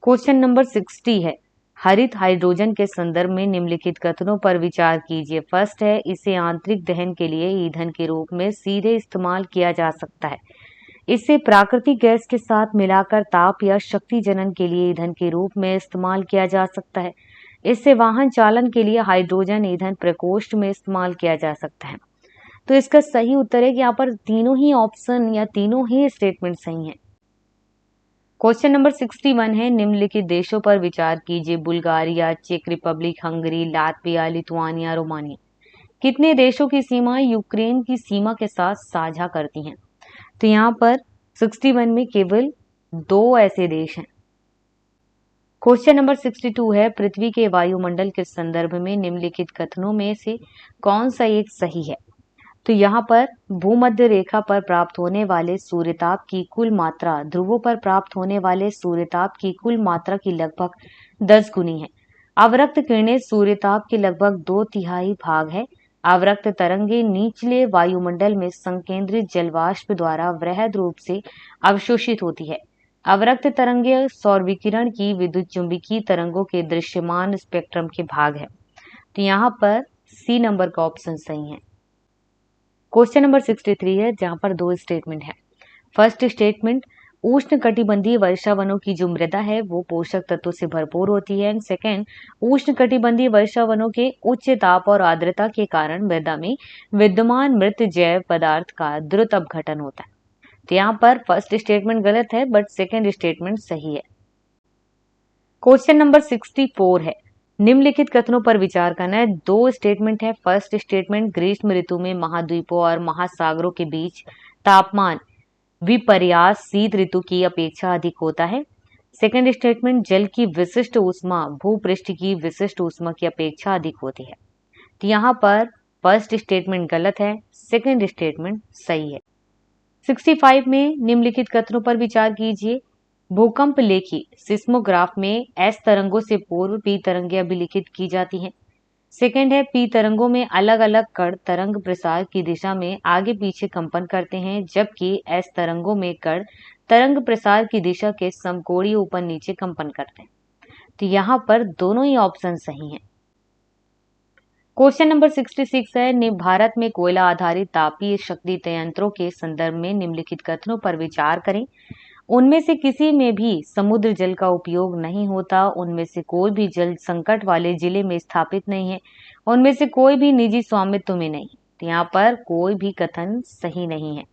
क्वेश्चन नंबर 60 है, हरित हाइड्रोजन के संदर्भ में निम्नलिखित कथनों पर विचार कीजिए। फर्स्ट है, इसे आंतरिक दहन के लिए ईंधन के रूप में सीधे इस्तेमाल किया जा सकता है। इसे प्राकृतिक गैस के साथ मिलाकर ताप या शक्ति जनन के लिए ईंधन के रूप में इस्तेमाल किया जा सकता है। इससे वाहन चालन के लिए हाइड्रोजन ईंधन प्रकोष्ठ में इस्तेमाल किया जा सकता है। तो इसका सही उत्तर है कि यहाँ पर तीनों ही ऑप्शन या तीनों ही स्टेटमेंट सही हैं। क्वेश्चन नंबर 61 है, निम्नलिखित देशों पर विचार कीजिए। बुल्गारिया, चेक Republic, Hungary, Latvia, Lithuania, Romania. कितने देशों की सीमाएं यूक्रेन की सीमा के साथ साझा करती हैं? तो यहाँ पर 61 में केवल 2 ऐसे देश हैं। क्वेश्चन नंबर 62 है, पृथ्वी के वायुमंडल के संदर्भ में निम्नलिखित कथनों में से कौन सा एक सही है? तो यहाँ पर भूमध्य रेखा पर प्राप्त होने वाले सूर्यताप की कुल मात्रा ध्रुवों पर प्राप्त होने वाले सूर्यताप की कुल मात्रा की लगभग 10 गुनी है। अवरक्त किरणें सूर्यताप के लगभग 2/3 भाग है। अवरक्त तरंगे निचले वायुमंडल में संकेंद्रित जलवाष्प द्वारा वृहद रूप से अवशोषित होती है। अवरक्त तरंगे सौर विकिरण की विद्युत चुंबकीय तरंगों के दृश्यमान स्पेक्ट्रम के भाग है। तो यहाँ पर सी नंबर का ऑप्शन सही है। क्वेश्चन नंबर 63 है, जहां पर 2 स्टेटमेंट है। फर्स्ट स्टेटमेंट, उष्ण कटिबंधीय वर्षा वनों की जो मृदा है वो पोषक तत्वों से भरपूर होती है। एंड सेकेंड, उष्ण कटिबंधीय वर्षा वनों के उच्च ताप और आर्द्रता के कारण मृदा में विद्यमान मृत जैव पदार्थ का द्रुत अपघटन होता है। तो यहाँ पर फर्स्ट स्टेटमेंट गलत है बट सेकेंड स्टेटमेंट सही है। क्वेश्चन नंबर 64 है, निम्नलिखित कथनों पर विचार करना है। 2 स्टेटमेंट है। फर्स्ट स्टेटमेंट, ग्रीष्म ऋतु में महाद्वीपों और महासागरों के बीच तापमान विपर्यास शीत ऋतु की अपेक्षा अधिक होता है। सेकंड स्टेटमेंट, जल की विशिष्ट ऊष्मा भूपृष्ठ की विशिष्ट ऊष्मा की अपेक्षा अधिक होती है। तो यहाँ पर फर्स्ट स्टेटमेंट गलत है, सेकंड स्टेटमेंट सही है। 65 में निम्नलिखित कथनों पर विचार कीजिए। भूकंप लेखी सिस्मोग्राफ में एस तरंगों से पूर्व पी तरंगें अभिलिखित की जाती हैं। सेकंड है, पी तरंगों में अलग अलग कण तरंग प्रसार की दिशा में आगे पीछे कंपन करते हैं, जबकि एस तरंगों में कण तरंग प्रसार की दिशा के समकोणीय ऊपर नीचे कंपन करते हैं। तो यहाँ पर दोनों ही ऑप्शन सही हैं। क्वेश्चन नंबर 66 है, भारत में कोयला आधारित तापीय शक्ति संयंत्रों के संदर्भ में निम्नलिखित कथनों पर विचार करें। उनमें से किसी में भी समुद्र जल का उपयोग नहीं होता, उनमें से कोई भी जल संकट वाले जिले में स्थापित नहीं है, उनमें से कोई भी निजी स्वामित्व में नहीं। तो यहाँ पर कोई भी कथन सही नहीं है।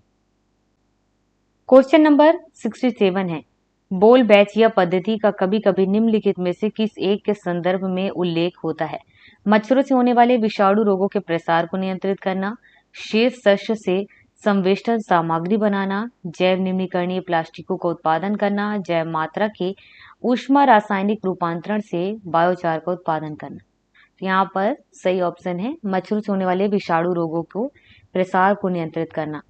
क्वेश्चन नंबर 67 है, बोल बैच या पद्धति का कभी कभी निम्नलिखित में से किस एक के संदर्भ में उल्लेख होता है। मच्छरों से होने वाले विषाणु रोगों के प्रसार को नियंत्रित करना, शेष शस्य से संवेष्टन सामग्री बनाना, जैव निम्नीकरणीय प्लास्टिकों का उत्पादन करना, जैव मात्रा के ऊष्मा रासायनिक रूपांतरण से बायोचार का उत्पादन करना। तो यहाँ पर सही ऑप्शन है मच्छरों से होने वाले विषाणु रोगों को प्रसार को नियंत्रित करना।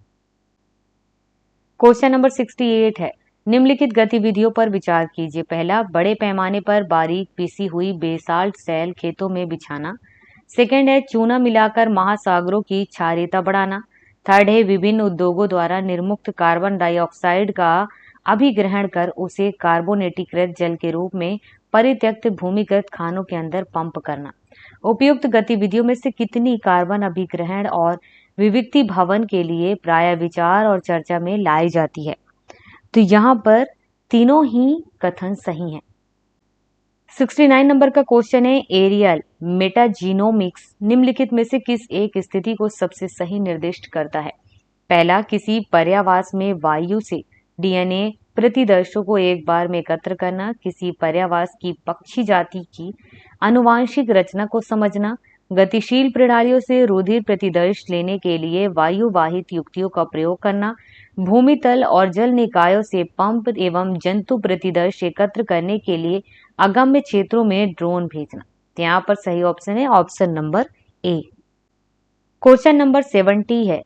क्वेश्चन नंबर 68 है, निम्नलिखित गतिविधियों पर विचार कीजिए। पहला, बड़े पैमाने पर बारीक पीसी हुई बेसाल्ट सेल खेतों में बिछाना। सेकंड है, चूना मिलाकर महासागरों की क्षारीयता बढ़ाना। थर्ड है, विभिन्न उद्योगों द्वारा निर्मुक्त कार्बन डाइऑक्साइड का अभिग्रहण कर उसे कार्बोनेटीकृत जल के रूप में परित्यक्त भूमिगत खानों के अंदर पंप करना। उपयुक्त गतिविधियों में से कितनी कार्बन अभिग्रहण और विविक्ति भवन के लिए प्राय विचार और चर्चा में लाई जाती है। तो यहाँ पर तीनों ही कथन सही हैं। 69 नंबर का क्वेश्चन है, एरियल मेटाजीनोमिक्स निम्नलिखित में से किस एक स्थिति को सबसे सही निर्दिष्ट करता है। पहला, किसी पर्यावास में वायु से डीएनए प्रतिदर्शों को एक बार में एकत्र करना, किसी पर्यावास की पक्षी जाति की आनुवांशिक रचना को समझना, गतिशील प्रणालियों से रुधिर प्रतिदर्श लेने के लिए वायु वाहित युक्तियों का प्रयोग करना, भूमि तल और जल निकायों से पंप एवं जंतु प्रतिदर्श एकत्र करने के लिए अगम्य क्षेत्रों में ड्रोन भेजना। तो यहाँ पर सही ऑप्शन है ऑप्शन नंबर ए। क्वेश्चन नंबर 70 है,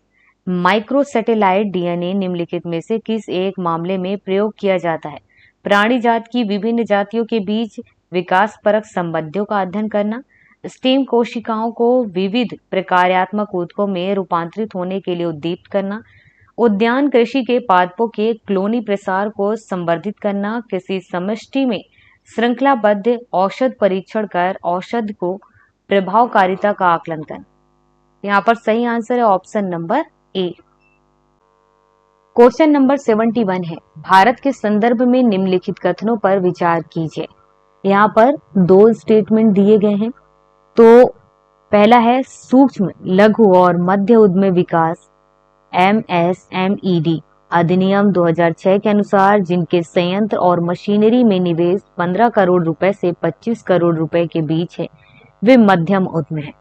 माइक्रो सैटेलाइट डीएनए निम्नलिखित में से किस एक मामले में प्रयोग किया जाता है। प्राणी जात की विभिन्न जातियों के बीच विकास परक संबंधों का अध्ययन करना, स्टेम कोशिकाओं को विविध प्रकार्यात्मक ऊतकों में रूपांतरित होने के लिए उद्दीप्त करना, उद्यान कृषि के पादपों के क्लोनी प्रसार को संवर्धित करना, किसी समष्टि में श्रृंखलाबद्ध औषध परीक्षण कर औषध को प्रभावकारिता का आकलन करना। यहाँ पर सही आंसर है ऑप्शन नंबर ए। क्वेश्चन नंबर 71 है, भारत के संदर्भ में निम्नलिखित कथनों पर विचार कीजिए। यहाँ पर दो स्टेटमेंट दिए गए हैं। तो पहला है, सूक्ष्म लघु और मध्य उद्यम विकास MSMED अधिनियम 2006 के अनुसार जिनके संयंत्र और मशीनरी में निवेश 15 करोड़ रुपए से 25 करोड़ रुपए के बीच है, वे मध्यम उद्यम है।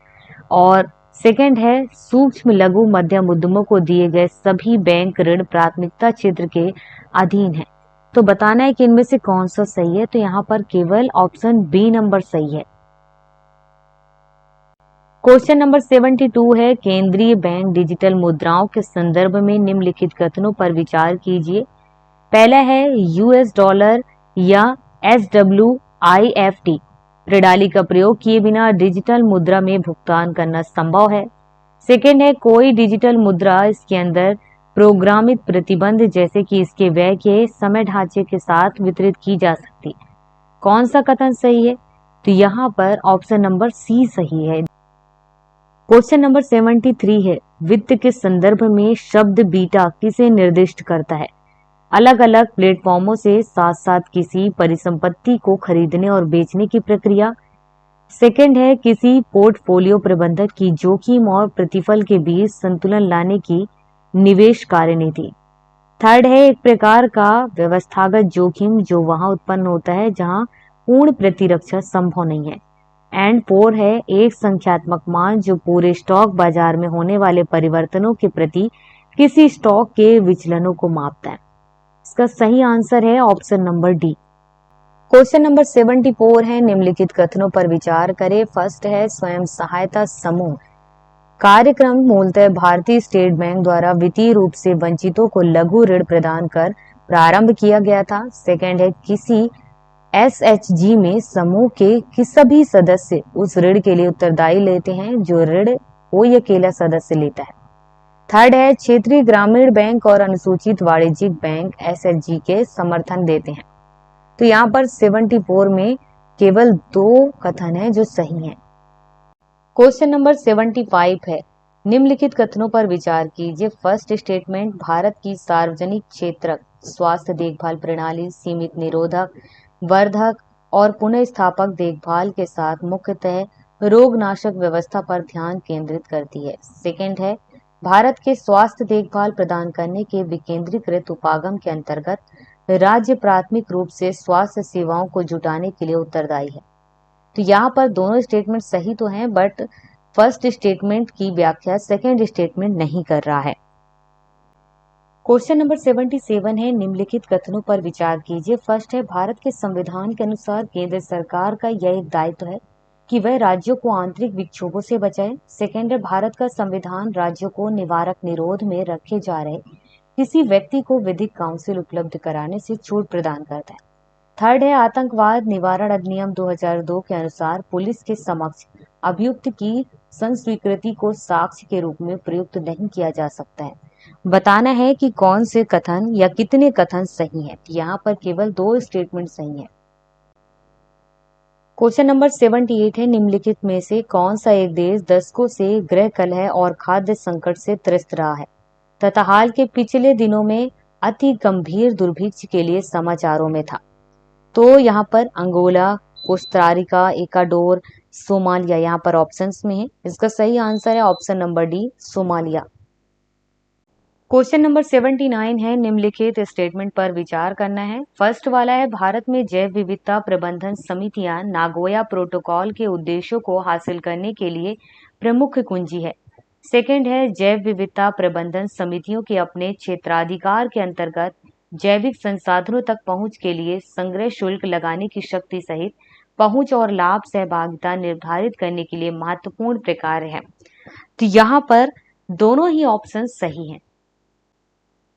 और सेकंड है, सूक्ष्म लघु मध्यम उद्यमों को दिए गए सभी बैंक ऋण प्राथमिकता क्षेत्र के अधीन है। तो बताना है कि इनमें से कौन सा सही है। तो यहाँ पर केवल ऑप्शन बी नंबर सही है। क्वेश्चन नंबर 72 है, केंद्रीय बैंक डिजिटल मुद्राओं के संदर्भ में निम्नलिखित कथनों पर विचार कीजिए। पहला है, US डॉलर या SWIFT प्रणाली का प्रयोग किए बिना डिजिटल मुद्रा में भुगतान करना संभव है। सेकंड है, कोई डिजिटल मुद्रा इसके अंदर प्रोग्रामित प्रतिबंध जैसे कि इसके व्यय के समय ढांचे के साथ वितरित की जा सकती है। कौन सा कथन सही है? तो यहाँ पर ऑप्शन नंबर सी सही है। क्वेश्चन नंबर 73 है, वित्त के संदर्भ में शब्द बीटा किसे निर्दिष्ट करता है। अलग अलग प्लेटफॉर्मों से साथ साथ किसी परिसंपत्ति को खरीदने और बेचने की प्रक्रिया। सेकंड है, किसी पोर्टफोलियो प्रबंधक की जोखिम और प्रतिफल के बीच संतुलन लाने की निवेश कार्यनीति। थर्ड है, एक प्रकार का व्यवस्थागत जोखिम जो वहां उत्पन्न होता है जहां पूर्ण प्रतिरक्षा संभव नहीं है। एंड फोर है, एक संख्यात्मक मान जो पूरे स्टॉक बाजार में होने वाले परिवर्तनों के प्रति किसी स्टॉक के विचलनों को मापता है। इसका सही आंसर है option number D. Question number 74 है, निम्नलिखित कथनों पर विचार करें। फर्स्ट है, स्वयं सहायता समूह कार्यक्रम मूलतः भारतीय स्टेट बैंक द्वारा वित्तीय रूप से वंचितों को लघु ऋण प्रदान कर प्रारंभ किया गया था। सेकंड है, किसी SHG में समूह के सभी सदस्य उस ऋण के लिए उत्तरदायी लेते हैं जो ऋण कोई अकेला सदस्य लेता है। थर्ड है, क्षेत्रीय ग्रामीण बैंक और अनुसूचित वाणिज्यिक बैंक SHG के समर्थन देते हैं। तो यहाँ पर 74 में केवल दो कथन है जो सही हैं। क्वेश्चन नंबर 75 है, निम्नलिखित कथनों पर विचार कीजिए। फर्स्ट स्टेटमेंट, भारत की सार्वजनिक क्षेत्र स्वास्थ्य देखभाल प्रणाली सीमित निरोधक, वर्धक और पुनः देखभाल के साथ मुख्यतः रोगनाशक व्यवस्था पर ध्यान केंद्रित करती है। सेकंड है, भारत के स्वास्थ्य देखभाल प्रदान करने के विकेंद्रीकृत उपागम के अंतर्गत राज्य प्राथमिक रूप से स्वास्थ्य सेवाओं को जुटाने के लिए उत्तरदायी है। तो यहाँ पर दोनों स्टेटमेंट सही तो हैं, बट फर्स्ट स्टेटमेंट की व्याख्या सेकंड स्टेटमेंट नहीं कर रहा है। क्वेश्चन नंबर 77 है, निम्नलिखित कथनों पर विचार कीजिए। फर्स्ट है, भारत के संविधान के अनुसार केंद्र सरकार का यह एक दायित्व है कि वह राज्यों को आंतरिक विक्षोभों से बचाए। सेकंड है, भारत का संविधान राज्यों को निवारक निरोध में रखे जा रहे किसी व्यक्ति को विधिक काउंसिल उपलब्ध कराने से छूट प्रदान करता है। थर्ड है, आतंकवाद निवारण अधिनियम 2002 के अनुसार पुलिस के समक्ष अभियुक्त की संस्वीकृति को साक्ष्य के रूप में प्रयुक्त नहीं किया जा सकता है। बताना है कि कौन से कथन या कितने कथन सही हैं। यहाँ पर केवल 2 स्टेटमेंट सही हैं। क्वेश्चन नंबर 78 है, निम्नलिखित में से कौन सा एक देश दशकों से गृह कलह और खाद्य संकट से त्रस्त रहा है तथा हाल के पिछले दिनों में अति गंभीर दुर्भिक्ष के लिए समाचारों में था? तो यहाँ पर अंगोला, कोस्टारिका, इक्वाडोर, सोमालिया यहाँ पर ऑप्शंस में है। इसका सही आंसर है option number D, Somalia. Question number 79 है, निम्नलिखित स्टेटमेंट पर विचार करना है। फर्स्ट वाला है, भारत में जैव विविधता प्रबंधन समितियां नागोया प्रोटोकॉल के उद्देश्यों को हासिल करने के लिए प्रमुख कुंजी है। सेकंड है, जैव विविधता प्रबंधन समितियों के अपने क्षेत्राधिकार के अंतर्गत जैविक संसाधनों तक पहुंच के लिए संग्रह शुल्क लगाने की शक्ति सहित पहुंच और लाभ सहभागिता निर्धारित करने के लिए महत्वपूर्ण प्रकार है। तो यहाँ पर दोनों ही ऑप्शन सही हैं।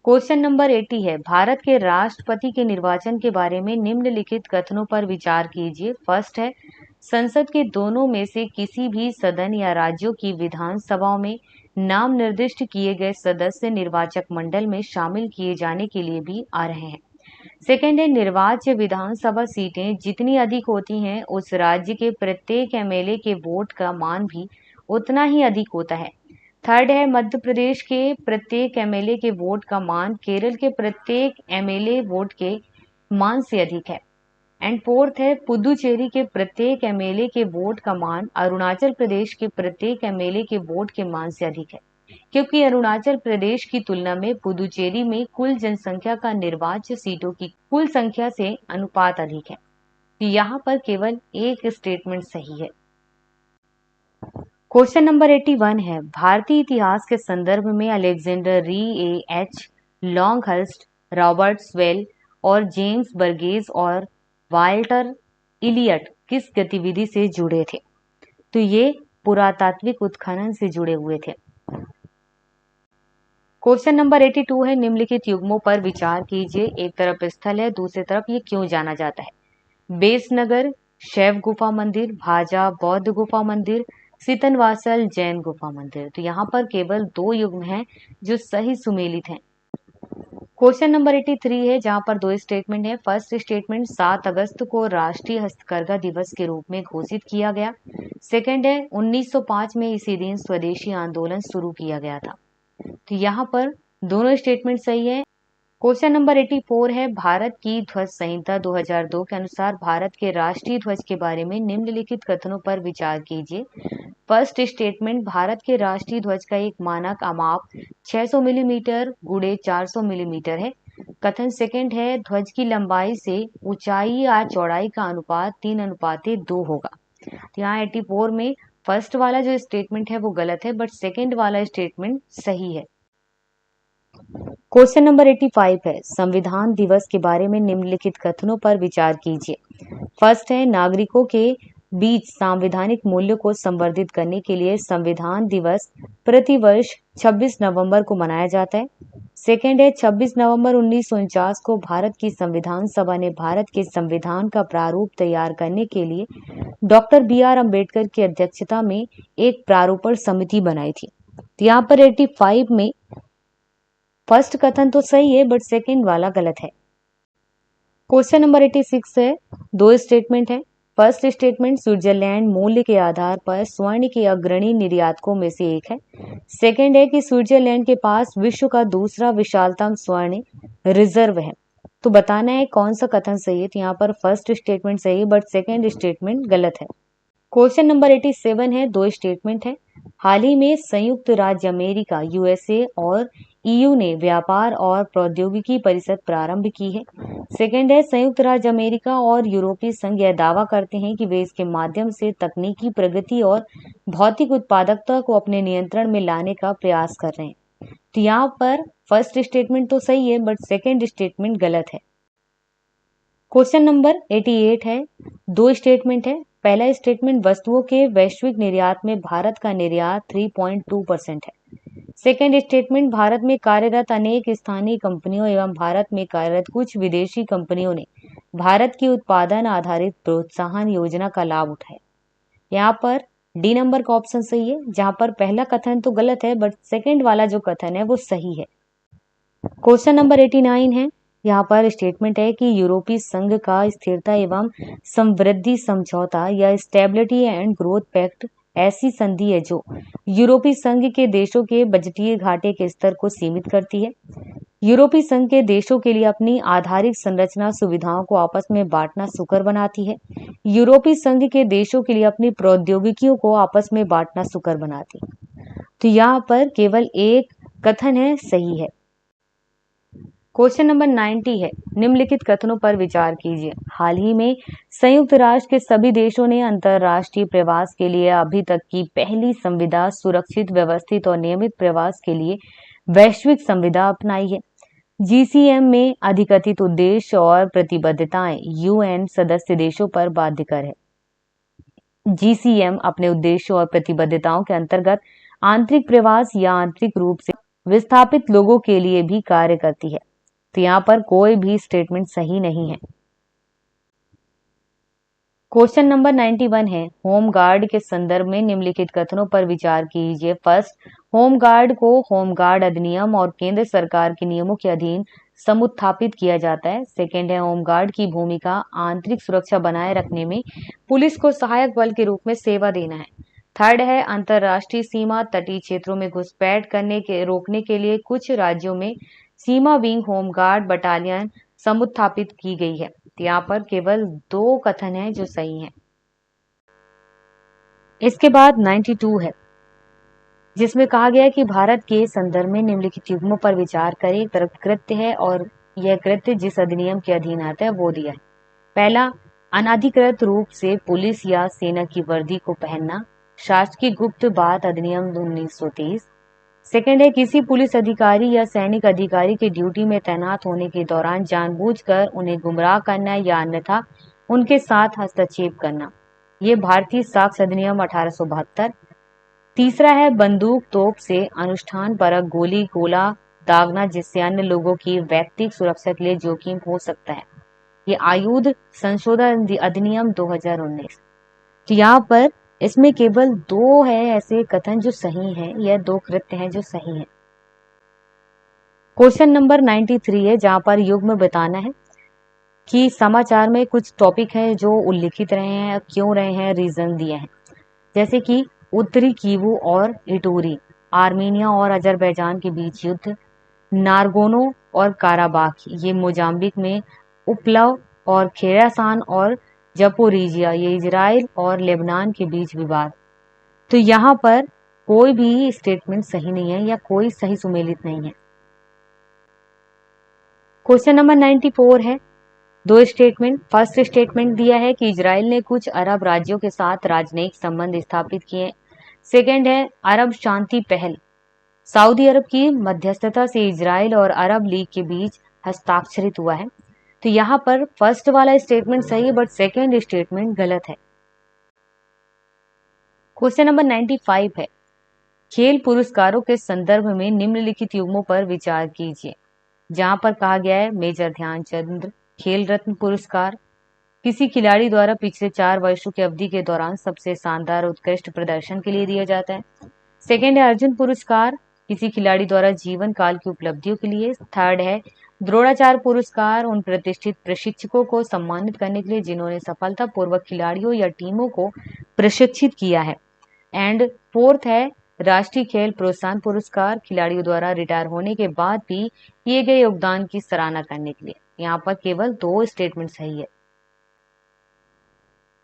क्वेश्चन नंबर 80 है, भारत के राष्ट्रपति के निर्वाचन के बारे में निम्नलिखित कथनों पर विचार कीजिए। फर्स्ट है, संसद के दोनों में से किसी भी सदन या राज्यों की विधानसभाओं में नाम निर्दिष्ट किए गए सदस्य निर्वाचक मंडल में शामिल किए जाने के लिए भी आ रहे हैं। सेकेंड है, निर्वाच्य विधानसभा सीटें जितनी अधिक होती हैं उस राज्य के प्रत्येक एमएलए के वोट का मान भी उतना ही अधिक होता है। थर्ड है, मध्य प्रदेश के प्रत्येक एमएलए के वोट का मान केरल के प्रत्येक एमएलए वोट के मान से अधिक है। एंड फोर्थ है, पुदुचेरी के प्रत्येक एमएलए के वोट का मान अरुणाचल प्रदेश के प्रत्येक एमएलए के वोट के मान से अधिक है, क्योंकि अरुणाचल प्रदेश की तुलना में पुदुचेरी में कुल जनसंख्या का निर्वाच्य सीटों की कुल संख्या से अनुपात अधिक है। यहाँ पर केवल एक स्टेटमेंट सही है। क्वेश्चन नंबर 81 है, भारतीय इतिहास के संदर्भ में अलेक्जेंडर री एच लॉन्गहर्स्ट, रॉबर्ट स्वेल और जेम्स बर्गेस और वाल्टर इलियट किस गतिविधि से जुड़े थे? तो ये पुरातात्विक उत्खनन से जुड़े हुए थे। क्वेश्चन नंबर 82 है, निम्नलिखित युग्मों पर विचार कीजिए। एक तरफ स्थल है, दूसरी तरफ ये क्यों जाना जाता है? बेसनगर शैव गुफा मंदिर, भाजा बौद्ध गुफा मंदिर, सीतनवासल जैन गुफा मंदिर। तो यहाँ पर केवल 2 युग्म हैं जो सही सुमेलित हैं। क्वेश्चन नंबर 83 है, जहां पर 2 स्टेटमेंट है। फर्स्ट स्टेटमेंट 7 अगस्त को राष्ट्रीय हस्तकरघा दिवस के रूप में घोषित किया गया। सेकंड है, 1905 में इसी दिन स्वदेशी आंदोलन शुरू किया गया था। तो यहाँ पर दोनों स्टेटमेंट सही है। क्वेश्चन नंबर 84 है, भारत की ध्वज संहिता 2002 के अनुसार भारत के राष्ट्रीय ध्वज के बारे में निम्नलिखित कथनों पर विचार कीजिए। फर्स्ट स्टेटमेंट, भारत के राष्ट्रीय ध्वज का एक मानक माप 600 मिलीमीटर गुणे 400 मिलीमीटर है। कथन सेकंड है, ध्वज की लंबाई से ऊंचाई या चौड़ाई का अनुपात 3:2 होगा। तो यहाँ 84 में फर्स्ट वाला जो स्टेटमेंट है वो गलत है, बट सेकंड वाला स्टेटमेंट सही है। क्वेश्चन नंबर 85 है, संविधान दिवस के बारे में निम्नलिखित कथनों पर विचार कीजिए। फर्स्ट है, नागरिकों के बीच संवैधानिक मूल्यों को संवर्धित करने के लिए संविधान दिवस प्रतिवर्ष 26 नवंबर को मनाया जाता है। सेकेंड है, 26 नवंबर 1949 को भारत की संविधान सभा ने भारत के संविधान का प्रारूप तैयार करने के लिए डॉक्टर BR अम्बेडकर की अध्यक्षता में एक प्रारूपण समिति बनाई थी। तो यहाँ पर 85 में फर्स्ट कथन तो सही है, बट सेकंड वाला गलत है। क्वेश्चन नंबर 86 है, 2 स्टेटमेंट है। फर्स्ट स्टेटमेंट, स्विट्जरलैंड मूल्य के आधार पर स्वर्ण के अग्रणी निर्यातकों में से एक है। सेकंड है कि स्विट्जरलैंड के पास विश्व का दूसरा विशालतम स्वर्ण रिजर्व है। तो बताना है कौन सा कथन सही है। तो यहाँ पर फर्स्ट स्टेटमेंट सही है बट सेकंड स्टेटमेंट गलत है। क्वेश्चन नंबर 87 है, दो स्टेटमेंट है। हाल ही में संयुक्त राज्य अमेरिका यूएसए और ईयू ने व्यापार और प्रौद्योगिकी परिषद प्रारंभ की है। सेकंड है, संयुक्त राज्य अमेरिका और यूरोपीय संघ यह दावा करते हैं कि वे इसके माध्यम से तकनीकी प्रगति और भौतिक उत्पादकता को अपने नियंत्रण में लाने का प्रयास कर रहे हैं। तो यहाँ पर फर्स्ट स्टेटमेंट तो सही है बट सेकंड स्टेटमेंट गलत है। क्वेश्चन नंबर 88 है, दो स्टेटमेंट है। पहला स्टेटमेंट, वस्तुओं के वैश्विक निर्यात में भारत का निर्यात 3.2% है। सेकंड स्टेटमेंट, भारत में कार्यरत अनेक स्थानीय कंपनियों एवं भारत में कार्यरत कुछ विदेशी कंपनियों ने भारत की उत्पादन आधारित प्रोत्साहन योजना का लाभ उठाया। यहाँ पर डी नंबर का ऑप्शन सही है, जहां पर पहला कथन तो गलत है बट सेकंड वाला जो कथन है वो सही है। क्वेश्चन नंबर 89 है, यहाँ पर स्टेटमेंट है कि यूरोपीय संघ का स्थिरता एवं समृद्धि समझौता या स्टेबिलिटी एंड ग्रोथ पैक्ट ऐसी संधि है जो यूरोपीय संघ के देशों के बजटीय घाटे के स्तर को सीमित करती है। यूरोपीय संघ के देशों के लिए अपनी आधारिक संरचना सुविधाओं को आपस में बांटना सुकर बनाती है। यूरोपीय संघ के देशों के लिए अपनी प्रौद्योगिकियों को आपस में बांटना सुकर बनाती है। तो यहाँ पर केवल एक कथन है सही है। क्वेश्चन नंबर 90 है, निम्नलिखित कथनों पर विचार कीजिए। हाल ही में संयुक्त राष्ट्र के सभी देशों ने अंतर्राष्ट्रीय प्रवास के लिए अभी तक की पहली संविदा सुरक्षित, व्यवस्थित और नियमित प्रवास के लिए वैश्विक संविदा अपनाई है। जीसीएम में अधिकथित उद्देश्य और प्रतिबद्धताएं यूएन सदस्य देशों पर बाध्यकर है। जीसीएम अपने उद्देश्यों और प्रतिबद्धताओं के अंतर्गत आंतरिक प्रवास या आंतरिक रूप से विस्थापित लोगों के लिए भी कार्य करती है। तो यहाँ पर कोई भी स्टेटमेंट सही नहीं है। क्वेश्चन नंबर 91 है, होम गार्ड के संदर्भ में निम्नलिखित कथनों पर विचार कीजिए। फर्स्ट, होम गार्ड को होम गार्ड अधिनियम और केंद्र सरकार के नियमों के अधीन समुत्थापित किया जाता है। सेकेंड है, होम गार्ड की भूमिका आंतरिक सुरक्षा बनाए रखने में पुलिस को सहायक बल के रूप में सेवा देना है। थर्ड है, अंतर्राष्ट्रीय सीमा तटीय क्षेत्रों में घुसपैठ करने के रोकने के लिए कुछ राज्यों में सीमा विंग होम गार्ड बटालियन समुत्थापित की गई है। यहाँ पर केवल दो कथन हैं जो सही हैं। इसके बाद 92 है, जिसमें कहा गया है कि भारत के संदर्भ में निम्नलिखित युग्मों पर विचार करें। एक तरफ कृत्य है और यह कृत्य जिस अधिनियम के अधीन आता है वो दिया है। पहला, अनाधिकृत रूप से पुलिस या सेना की वर्दी को पहनना, शासकीय गुप्त बात अधिनियम 1930। सेकंड है, किसी पुलिस अधिकारी या सैनिक अधिकारी के ड्यूटी में तैनात होने के दौरान जानबूझकर उन्हें गुमराह करना या अन्यथा उनके साथ हस्तक्षेप करना, ये भारतीय साक्ष्य अधिनियम 1872। तीसरा है, बंदूक तोप से अनुष्ठान परक गोली गोला दागना जिससे अन्य लोगों की व्यक्तिगत सुरक्षा के लिए जोखिम हो सकता है, ये आयुध संशोधन अधिनियम 2019। तो यहाँ पर इसमें केवल दो है ऐसे कथन जो सही हैं, यह दो कृत्य हैं जो सही हैं। क्वेश्चन नंबर 93 है, जहां पर युग्म बताना है कि समाचार में कुछ टॉपिक है जो उल्लिखित रहे हैं, क्यों रहे हैं, रीजन दिए हैं। जैसे कि उत्तरी कीवू और इटोरी, आर्मीनिया और अजरबैजान के बीच युद्ध, नारगोनो और काराबाख ये मोजाम्बिक में, उपलव और खेरासान और जपोरीजिया ये इजराइल और लेबनान के बीच विवाद। तो यहाँ पर कोई भी स्टेटमेंट सही नहीं है या कोई सही सुमेलित नहीं है। क्वेश्चन नंबर 94 है, दो स्टेटमेंट। फर्स्ट स्टेटमेंट दिया है कि इजराइल ने कुछ अरब राज्यों के साथ राजनयिक संबंध स्थापित किए। सेकंड है, अरब शांति पहल सऊदी अरब की मध्यस्थता से इजराइल और अरब लीग के बीच हस्ताक्षरित हुआ है। तो यहाँ पर फर्स्ट वाला स्टेटमेंट सही है बट सेकंड स्टेटमेंट गलत है। क्वेश्चन नंबर 95 है, खेल पुरस्कारों के संदर्भ में निम्नलिखित युग्मों पर विचार कीजिए। जहां पर कहा गया है मेजर ध्यानचंद खेल रत्न पुरस्कार किसी खिलाड़ी द्वारा पिछले 4 वर्षों की अवधि के दौरान सबसे शानदार उत्कृष्ट प्रदर्शन के लिए दिया जाता है। सेकंड है, अर्जुन पुरस्कार किसी खिलाड़ी द्वारा जीवन काल की उपलब्धियों के लिए। थर्ड है, द्रोणाचार्य पुरस्कार उन प्रतिष्ठित प्रशिक्षकों को सम्मानित करने के लिए जिन्होंने सफलतापूर्वक खिलाड़ियों या टीमों को प्रशिक्षित किया है। एंड फोर्थ है राष्ट्रीय खेल प्रोत्साहन पुरस्कार, खिलाड़ियों द्वारा रिटायर होने के बाद भी किए गए योगदान की सराहना करने के लिए। यहाँ पर केवल 2 स्टेटमेंट सही है।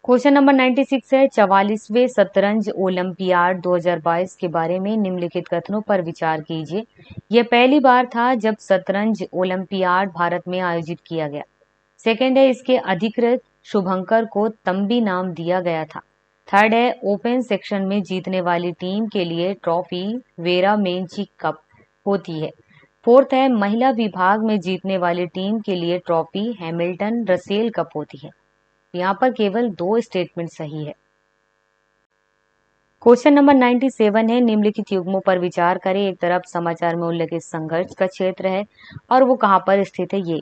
क्वेश्चन नंबर 96 है 44वें शतरंज ओलंपियाड 2022 के बारे में निम्नलिखित कथनों पर विचार कीजिए। यह पहली बार था जब शतरंज ओलंपियाड भारत में आयोजित किया गया। सेकंड है इसके अधिकृत शुभंकर को तंबी नाम दिया गया था। थर्ड है ओपन सेक्शन में जीतने वाली टीम के लिए ट्रॉफी वेरा मेंची कप होती है। फोर्थ है महिला विभाग में जीतने वाली टीम के लिए ट्रॉफी हैमिल्टन रसेल कप होती है। यहाँ पर केवल 2 स्टेटमेंट सही है। क्वेश्चन नंबर 97 है निम्नलिखित युग्मों पर विचार करें। एक तरफ समाचार में उल्लेखित संघर्ष का क्षेत्र है और वो कहाँ पर स्थित है ये,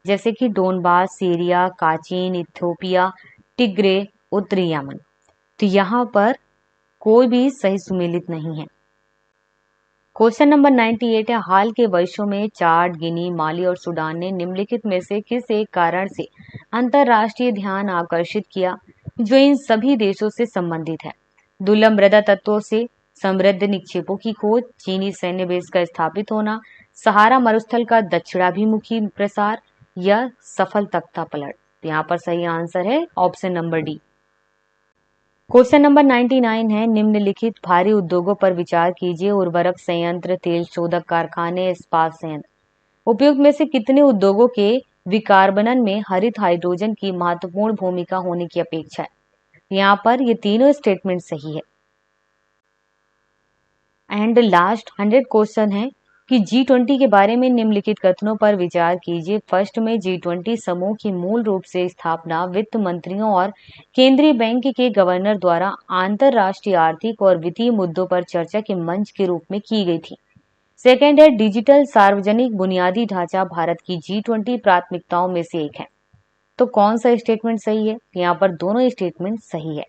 जैसे कि Donbas, Syria, Kachin, Ethiopia, Tigray, उत्तरी यमन। तो यहाँ पर कोई भी सही सुमेलित नहीं है। क्वेश्चन नंबर 98 है हाल के वर्षों में चाड, गिनी, माली और सूडान ने निम्नलिखित में से किस एक कारण से अंतरराष्ट्रीय ध्यान आकर्षित किया जो इन सभी देशों से संबंधित है? दुर्लभ मृदा तत्वों से समृद्ध निक्षेपों की खोज, चीनी सैन्य बेस का स्थापित होना, सहारा मरुस्थल का दक्षिणाभिमुखी प्रसार या सफल तख्ता पलट। यहाँ पर सही आंसर है option number D. Question number 99 है निम्नलिखित भारी उद्योगों पर विचार कीजिए। उर्वरक संयंत्र, तेल शोधक कारखाने, इस्पात संयंत्र। उपयुक्त में से कितने उद्योगों के विकार्बनन में हरित हाइड्रोजन की महत्वपूर्ण भूमिका होने की अपेक्षा है? यहाँ पर ये तीनों स्टेटमेंट सही है। एंड लास्ट 100 क्वेश्चन है कि G20 के बारे में निम्नलिखित कथनों पर विचार कीजिए। फर्स्ट में G20 समूह की मूल रूप से स्थापना वित्त मंत्रियों और केंद्रीय बैंक के गवर्नर द्वारा अंतरराष्ट्रीय आर्थिक और वित्तीय मुद्दों पर चर्चा के मंच के रूप में की गई थी। सेकेंड है डिजिटल सार्वजनिक बुनियादी ढांचा भारत की G20 प्राथमिकताओं में से एक है। तो कौन सा स्टेटमेंट सही है? यहाँ पर दोनों स्टेटमेंट सही है।